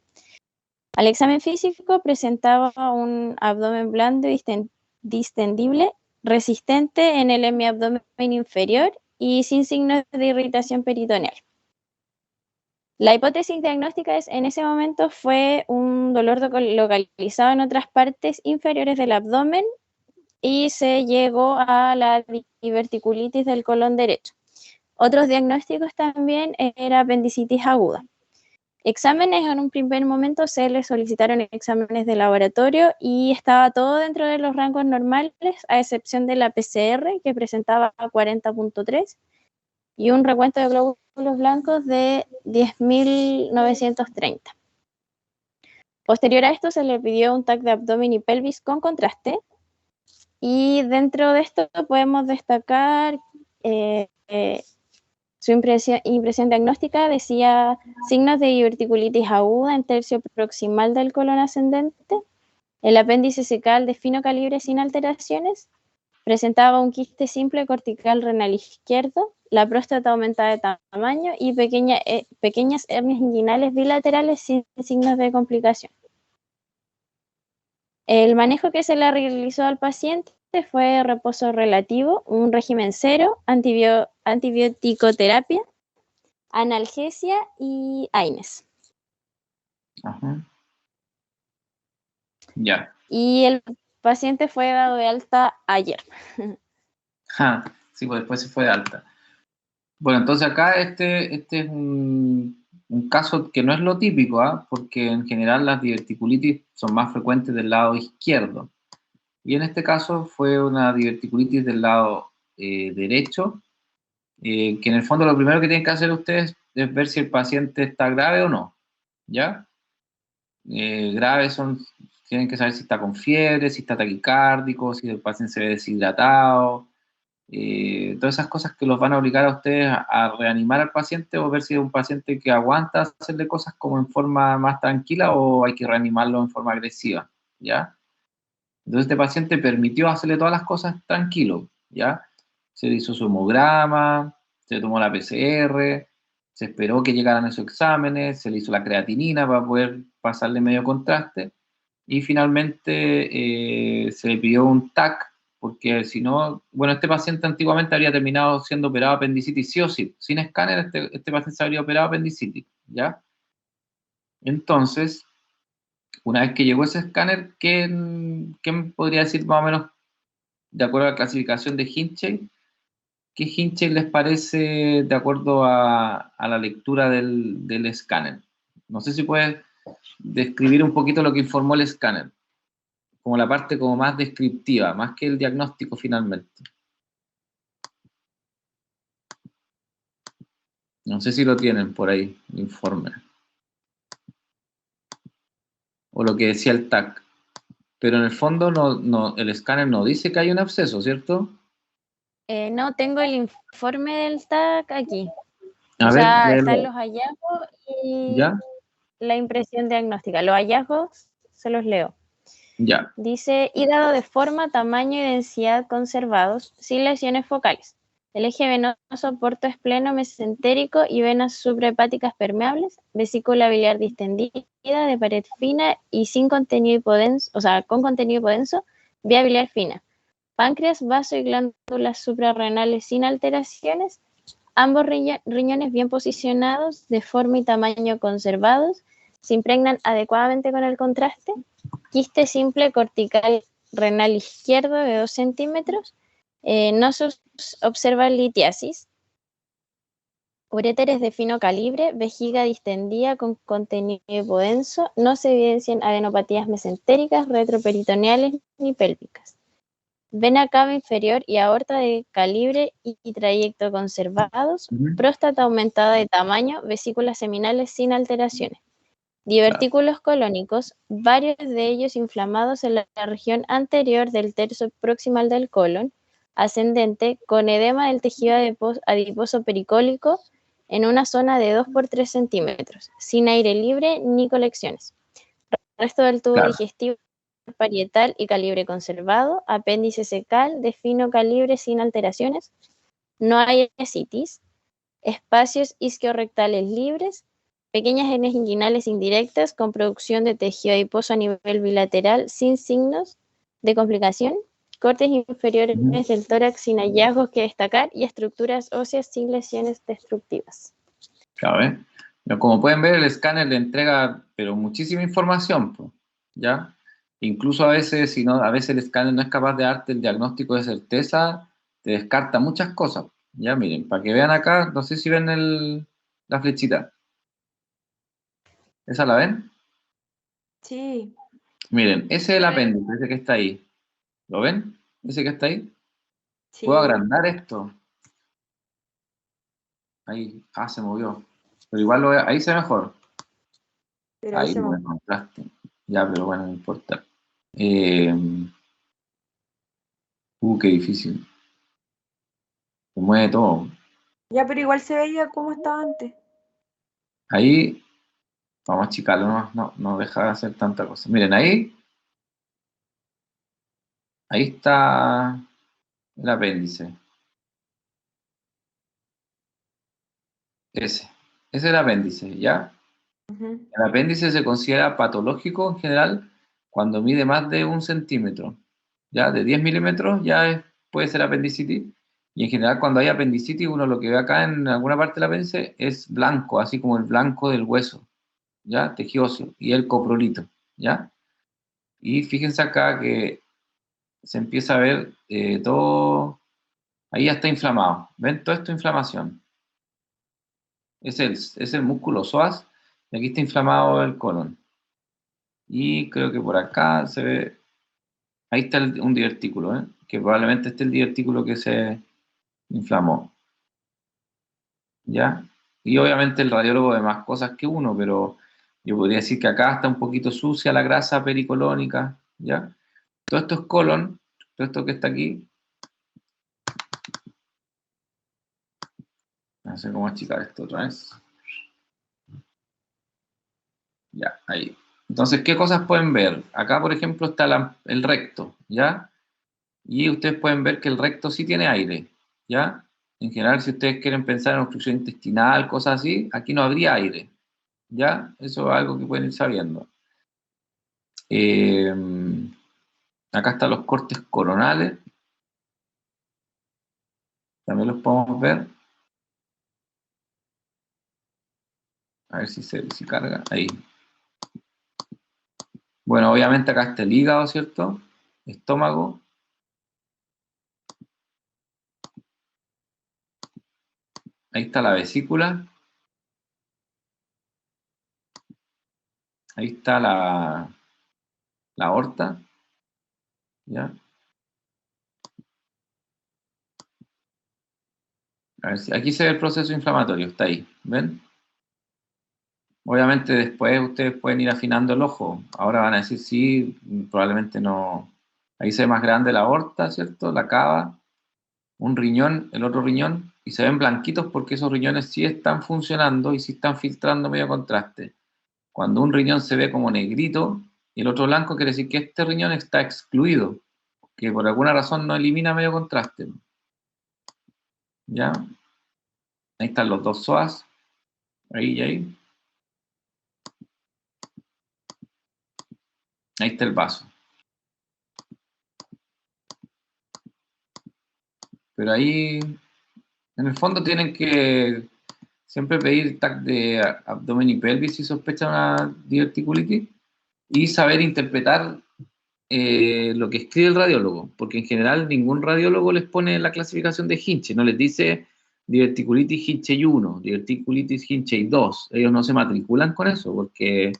Al examen físico presentaba un abdomen blando y distendible, resistente en el hemiabdomen inferior y sin signos de irritación peritoneal. La hipótesis diagnóstica en ese momento fue un dolor localizado en otras partes inferiores del abdomen y se llegó a la diverticulitis del colon derecho. Otros diagnósticos también era apendicitis aguda. Exámenes, en un primer momento se le solicitaron exámenes de laboratorio y estaba todo dentro de los rangos normales, a excepción de la PCR, que presentaba 40,3, y un recuento de glóbulos blancos de 10.930. Posterior a esto se le pidió un TAC de abdomen y pelvis con contraste, y dentro de esto podemos destacar su impresión diagnóstica. Decía signos de diverticulitis aguda en tercio proximal del colon ascendente, el apéndice cecal de fino calibre sin alteraciones, presentaba un quiste simple cortical renal izquierdo, la próstata aumentada de tamaño y pequeñas hernias inguinales bilaterales sin signos de complicación. El manejo que se le realizó al paciente fue reposo relativo, un régimen cero, antibiótico-terapia, analgesia y AINES. Ajá. Ya. Y el paciente fue dado de alta ayer. Sí, pues después se fue de alta. Bueno, entonces acá este es un caso que no es lo típico, porque en general las diverticulitis son más frecuentes del lado izquierdo. Y en este caso fue una diverticulitis del lado derecho, que en el fondo lo primero que tienen que hacer ustedes es ver si el paciente está grave o no, ¿ya? Graves tienen que saber si está con fiebre, si está taquicárdico, si el paciente se ve deshidratado, todas esas cosas que los van a obligar a ustedes a reanimar al paciente o ver si es un paciente que aguanta hacerle cosas como en forma más tranquila o hay que reanimarlo en forma agresiva, ¿ya? Entonces este paciente permitió hacerle todas las cosas tranquilo, ¿ya? Se hizo su hemograma, se tomó la PCR, se esperó que llegaran esos exámenes, se le hizo la creatinina para poder pasarle medio contraste y finalmente se le pidió un TAC porque si no, bueno, este paciente antiguamente habría terminado siendo operado de apendicitis sí o sí, sin escáner este paciente se habría operado de apendicitis, ¿ya? Entonces, una vez que llegó ese escáner, ¿qué podría decir más o menos, de acuerdo a la clasificación de Hinchey? ¿Qué Hinchey les parece de acuerdo a la lectura del escáner? No sé si puedes describir un poquito lo que informó el escáner, como la parte como más descriptiva, más que el diagnóstico finalmente. No sé si lo tienen por ahí, el informe. O lo que decía el TAC. Pero en el fondo el escáner no dice que hay un absceso, ¿cierto? No, tengo el informe del TAC aquí. A O ver, sea, están léelo. los hallazgos y ¿Ya? la impresión diagnóstica. Los hallazgos se los leo. Ya. Dice, hígado de forma, tamaño y densidad conservados, sin lesiones focales. El eje venoso portoespleno mesentérico y venas suprahepáticas permeables, vesícula biliar distendida, de pared fina y sin contenido hipodenso, o sea, con contenido hipodenso, vía biliar fina. Páncreas, vaso y glándulas suprarrenales sin alteraciones, ambos riñones bien posicionados, de forma y tamaño conservados, se impregnan adecuadamente con el contraste, quiste simple cortical renal izquierdo de 2 centímetros, no se observa litiasis, uréteres de fino calibre, vejiga distendida con contenido hipodenso, no se evidencian adenopatías mesentéricas, retroperitoneales ni pélvicas. Vena cava inferior y aorta de calibre y trayecto conservados, próstata aumentada de tamaño, vesículas seminales sin alteraciones. Divertículos colónicos, varios de ellos inflamados en la región anterior del tercio proximal del colon, ascendente, con edema del tejido adiposo pericólico en una zona de 2 por 3 centímetros, sin aire libre ni colecciones. Resto del tubo digestivo parietal y calibre conservado, apéndice secal de fino calibre sin alteraciones, no hay ascitis, espacios isquiorrectales libres, pequeñas hernias inguinales indirectas con producción de tejido adiposo a nivel bilateral sin signos de complicación, cortes inferiores del tórax sin hallazgos que destacar y estructuras óseas sin lesiones destructivas. Claro, Pero como pueden ver, el escáner le entrega pero muchísima información, ¿ya? Incluso a veces, a veces el escáner no es capaz de darte el diagnóstico de certeza, te descarta muchas cosas. Ya miren, para que vean acá, no sé si ven la flechita. ¿Esa la ven? Sí. Miren, ese es el apéndice, ese que está ahí. ¿Lo ven? ¿Ese que está ahí? Sí. ¿Puedo agrandar esto? Ahí, se movió. Pero igual ahí se ve mejor. Pero Ahí no me contraste. Ya, pero bueno, no importa. Qué difícil. Se mueve todo. Ya, pero igual se veía como estaba antes. Ahí, vamos a achicarlo, no deja de hacer tanta cosa. Miren, ahí está el apéndice. Ese es el apéndice, ¿ya? El apéndice se considera patológico en general cuando mide más de 1 centímetro. Ya, de 10 milímetros ya puede ser apendicitis. Y en general cuando hay apendicitis, uno lo que ve acá en alguna parte del apéndice es blanco, así como el blanco del hueso, ¿ya? Tejido óseo, y el coprolito, ¿ya? Y fíjense acá que se empieza a ver todo, ahí ya está inflamado. ¿Ven? Todo esto inflamación. Es el músculo psoas, y aquí está inflamado el colon. Y creo que por acá se ve, ahí está un divertículo, que probablemente esté el divertículo que se inflamó. ¿Ya? Y obviamente el radiólogo ve más cosas que uno, pero yo podría decir que acá está un poquito sucia la grasa pericolónica, ¿ya? Todo esto es colon, todo esto que está aquí, sé cómo achicar esto otra vez. Ya, ahí. Entonces, ¿qué cosas pueden ver? Acá, por ejemplo, está el recto, ¿ya? Y ustedes pueden ver que el recto sí tiene aire, ¿ya? En general, si ustedes quieren pensar en obstrucción intestinal, cosas así, aquí no habría aire, ¿ya? Eso es algo que pueden ir sabiendo. Eh, Acá están los cortes coronales. También los podemos ver. A ver si carga. Ahí. Bueno, obviamente acá está el hígado, ¿cierto? Estómago. Ahí está la vesícula. Ahí está la aorta. ¿Ya? A ver si aquí se ve el proceso inflamatorio, está ahí, ¿ven? Obviamente después ustedes pueden ir afinando el ojo. Ahora van a decir sí, probablemente no. Ahí se ve más grande la aorta, ¿cierto? La cava, un riñón, el otro riñón, y se ven blanquitos porque esos riñones sí están funcionando y sí están filtrando medio contraste. Cuando un riñón se ve como negrito y el otro blanco, quiere decir que este riñón está excluido, que por alguna razón no elimina medio contraste. ¿Ya? Ahí están los dos psoas, ahí y ahí. Ahí está el vaso. Pero ahí, en el fondo, tienen que siempre pedir TAC de abdomen y pelvis si sospechan una diverticulitis y saber interpretar lo que escribe el radiólogo, porque en general ningún radiólogo les pone la clasificación de Hinche, no les dice diverticulitis Hinchey 1, diverticulitis Hinchey 2. Ellos no se matriculan con eso, porque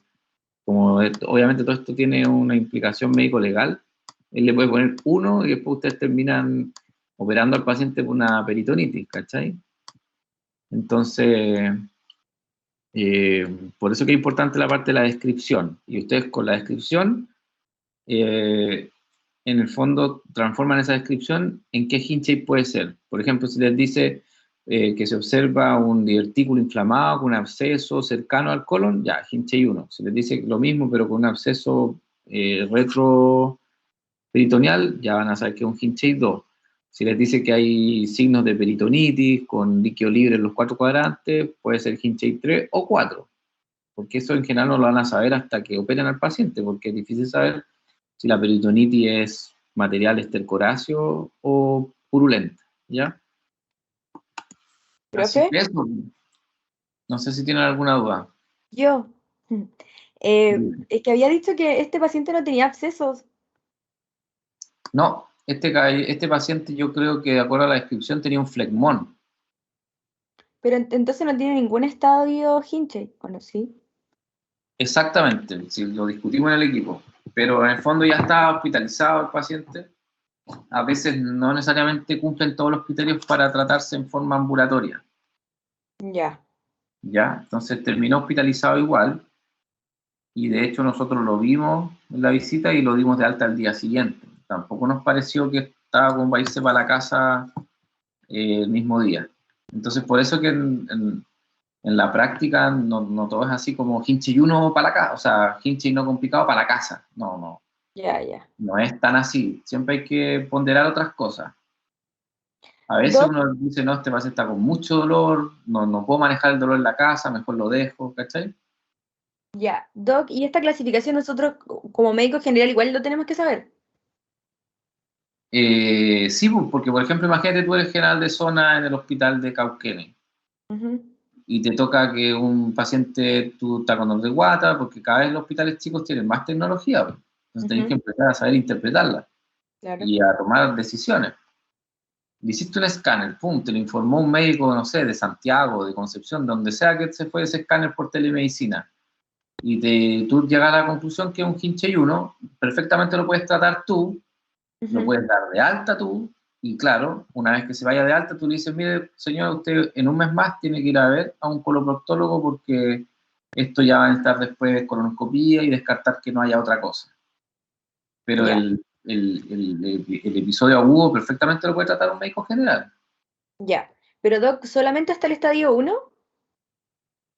como obviamente todo esto tiene una implicación médico-legal, él le puede poner 1 y después ustedes terminan operando al paciente por una peritonitis, ¿cachai? Entonces, por eso que es importante la parte de la descripción. Y ustedes con la descripción, en el fondo, transforman esa descripción en qué Hinchey puede ser. Por ejemplo, si les dice que se observa un divertículo inflamado con un absceso cercano al colon, ya, Hinchey 1. Si les dice lo mismo, pero con un absceso retroperitoneal, ya van a saber que es un Hinchey 2. Si les dice que hay signos de peritonitis con líquido libre en los 4 cuadrantes, puede ser Hinchey 3 o 4, porque eso en general no lo van a saber hasta que operen al paciente, porque es difícil saber si la peritonitis es material estercoráceo o purulenta, ¿ya? Así ¿Profe? que eso, no sé si tienen alguna duda. Yo. Es que había dicho que este paciente no tenía abscesos. No, este paciente yo creo que de acuerdo a la descripción tenía un flegmón. Pero entonces no tiene ningún estadio Hinchey, ¿o no? Sí. Exactamente, si lo discutimos en el equipo. Pero en el fondo ya está hospitalizado el paciente. A veces no necesariamente cumplen todos los criterios para tratarse en forma ambulatoria. Ya. ¿Ya? Entonces terminó hospitalizado igual. Y de hecho nosotros lo vimos en la visita y lo dimos de alta al día siguiente. Tampoco nos pareció que estaba como para irse para la casa el mismo día. Entonces por eso que en la práctica no todo es así como Hinchey 1 para la casa, o sea, Hinchey no complicado para la casa. No Ya. no es tan así. Siempre hay que ponderar otras cosas. A veces Doc, uno dice, no, este paciente está con mucho dolor, no puedo manejar el dolor en la casa, mejor lo dejo, ¿cachai? ya. Doc, y esta clasificación nosotros como médicos general igual lo tenemos que saber. Sí, porque por ejemplo, imagínate tú eres general de zona en el hospital de Cauquenes Ujú, y te toca que un paciente, tú estás con dolor de guata, porque cada vez los hospitales chicos tienen más tecnología, pues. Entonces tenés que ujú, empezar a saber interpretarla claro. y a tomar decisiones. Le hiciste un escáner, pum, te lo informó un médico, no sé, de Santiago, de Concepción, donde sea que se fue ese escáner por telemedicina, y tú llegas a la conclusión que es un Hinchey 1, perfectamente lo puedes tratar tú, lo Ujú, puedes dar de alta tú, y claro, una vez que se vaya de alta, tú le dices, mire, señor, usted en un mes más tiene que ir a ver a un coloproctólogo porque esto ya va a estar después de colonoscopía y descartar que no haya otra cosa. Pero ya, el episodio agudo perfectamente lo puede tratar un médico general. ya. Pero Doc, ¿solamente hasta el estadio 1?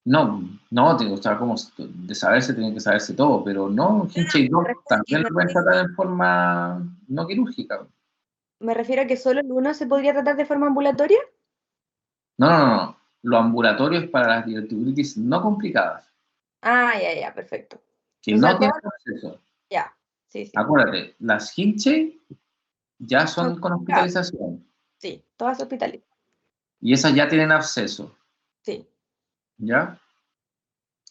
No, no, o sea, como de saberse, tiene que saberse todo, pero no, Hinchey 2 también lo pueden tratar en forma no quirúrgica. Me refiero a que solo el 1 se podría tratar de forma ambulatoria. No. Lo ambulatorio es para las diverticulitis no complicadas, Ah, ya, perfecto. que O sea, no tienen proceso. ya, sí. Acuérdate, las Hinchey ya son con complicadas. hospitalización. Sí, todas hospitalizadas. Y esas ya tienen absceso, Sí. ¿ya?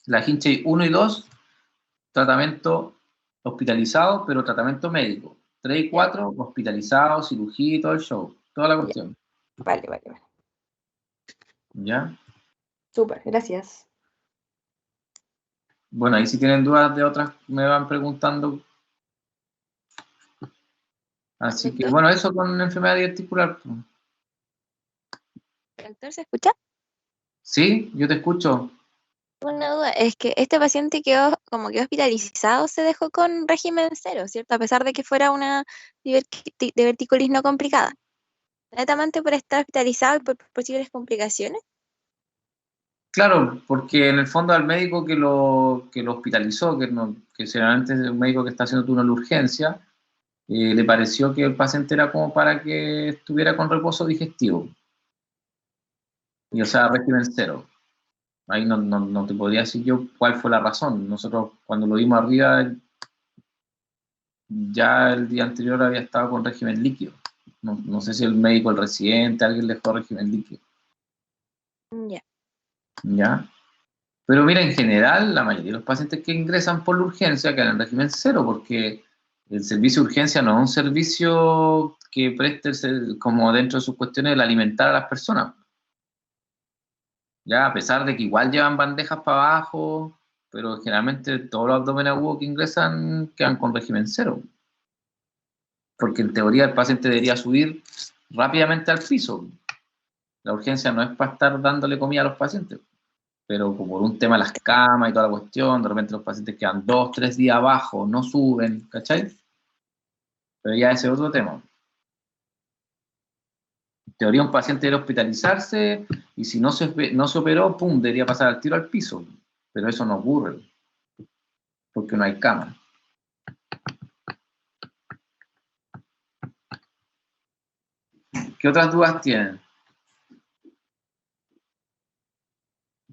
La Hinchey 1 y 2, tratamiento hospitalizado, pero tratamiento médico. 3 y 4, hospitalizado, cirugía y todo el show, toda la cuestión. Vale. ¿Ya? Súper, gracias. Bueno, ahí si tienen dudas de otras, me van preguntando. Así que, Doctor. bueno, eso con enfermedad diverticular. Doctor, ¿se escucha? Sí, yo te escucho. Una duda, es que este paciente quedó hospitalizado, se dejó con régimen cero, ¿cierto? A pesar de que fuera una diverticulis no complicada. Netamente por estar hospitalizado y por posibles complicaciones. Claro, porque en el fondo al médico que lo hospitalizó, que generalmente es un médico que está haciendo turno de urgencia, le pareció que el paciente era como para que estuviera con reposo digestivo. Y o sea, régimen cero. Ahí no te podría decir yo cuál fue la razón. Nosotros cuando lo vimos arriba, ya el día anterior había estado con régimen líquido. No sé si el médico, el residente, alguien le dejó régimen líquido. Ya. ¿Ya? Pero mira, en general, la mayoría de los pacientes que ingresan por la urgencia quedan en régimen cero, porque el servicio de urgencia no es un servicio que preste como dentro de sus cuestiones el alimentar a las personas. Ya, a pesar de que igual llevan bandejas para abajo, pero generalmente todos los abdomenes agudos que ingresan quedan con régimen cero. Porque en teoría el paciente debería subir rápidamente al piso. La urgencia no es para estar dándole comida a los pacientes, pero como por un tema de las camas y toda la cuestión, de repente los pacientes quedan 2, 3 días abajo, no suben, ¿cachai? Pero ya ese es otro tema. En teoría un paciente debe hospitalizarse y si no se operó, pum, debería pasar al tiro al piso. Pero eso no ocurre, porque no hay cama. ¿Qué otras dudas tienen?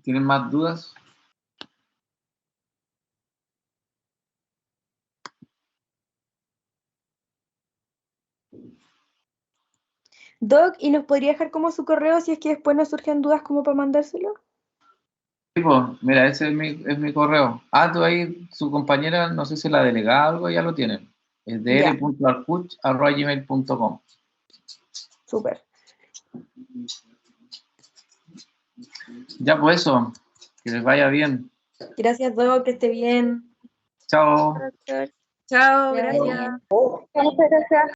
¿Tienen más dudas? Doc, ¿y nos podría dejar como su correo si es que después nos surgen dudas como para mandárselo? Sí, pues, mira, ese es mi correo. Ah, tú ahí, su compañera, no sé si la delegada o algo, ya lo tienen. Es Ya. dl.arcuch@gmail.com. Súper. Ya, pues eso, que les vaya bien. Gracias, Doc, que esté bien. Chao. Doctor. Chao, Que le vaya gracias. bien. Muchas gracias.